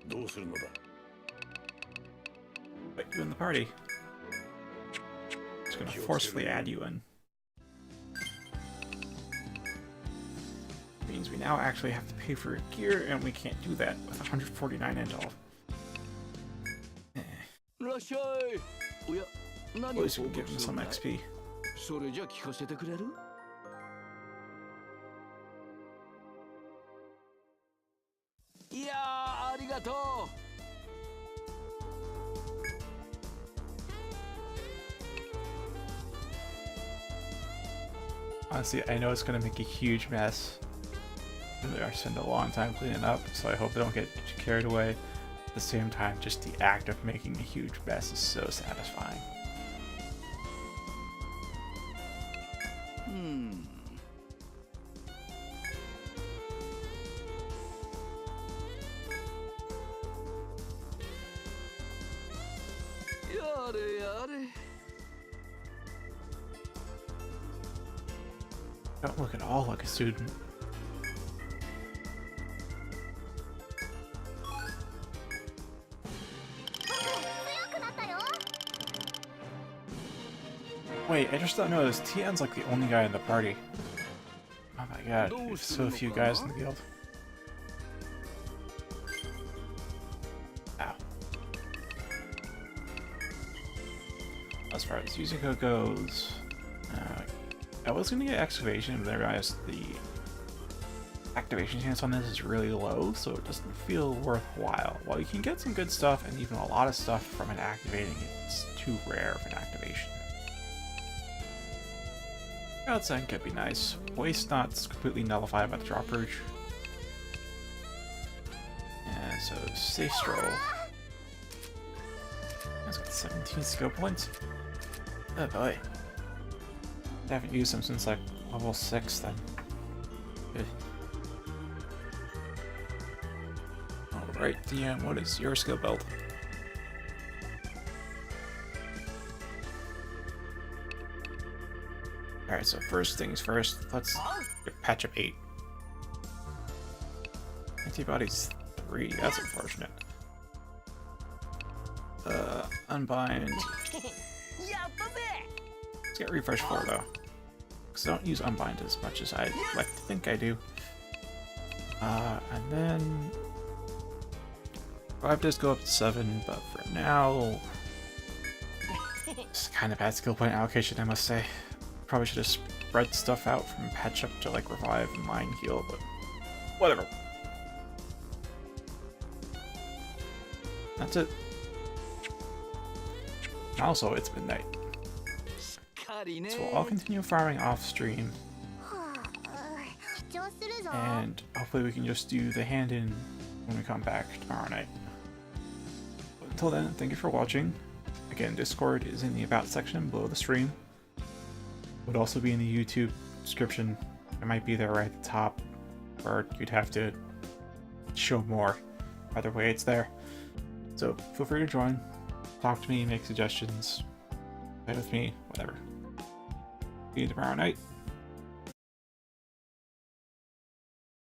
どうするのだ。 put you in the party. It's gonna forcefully add you in. Means we now actually have to pay for your gear, and we can't do that with 149 intel. At least we can give him some XP. それじゃ聞かせてくれる？いやー、ありがとう。 Honestly, I know it's gonna make a huge mess. I spend a long time cleaning up, so I hope they don't get carried away. At the same time, just the act of making a huge mess is so satisfying. Don't look at all like a student. Wait, I just don't notice. Tian's like the only guy in the party. Oh my my god, there's so few guys in the guild. Ow. As far as Yuzuko goes, I was gonna get excavation, but then I realized the activation chance on this is really low, so it doesn't feel worthwhile. While you can get some good stuff and even a lot of stuff from it activating, it's too rare of an activation. Outside could be nice. Waste Knot's completely nullified by the drop rouge. And so Safe Stroll. It's got 17 skill points. Oh boy. I haven't used them since like level 6 then. Good. Alright, DM, what is your skill build? Alright, so first things first, let's get patch up 8. Antibodies 3, that's unfortunate. Unbind. Let's get refresh 4 though. Because I don't use unbind as much as I'd like to think I do. And then 5 does go up to 7, but for now, it's kind of bad skill point allocation, I must say. Probably should have spread stuff out from patch up to like revive and mind heal, but whatever. That's it. Also, it's midnight. So I'll continue farming off stream. And hopefully we can just do the hand-in when we come back tomorrow night. But until then, thank you for watching. Again, Discord is in the About section below the stream. Would also be in the YouTube description. It might be there right at the top, or you'd have to show more. Either way, it's there. So feel free to join, talk to me, make suggestions, play with me, whatever. See you tomorrow night.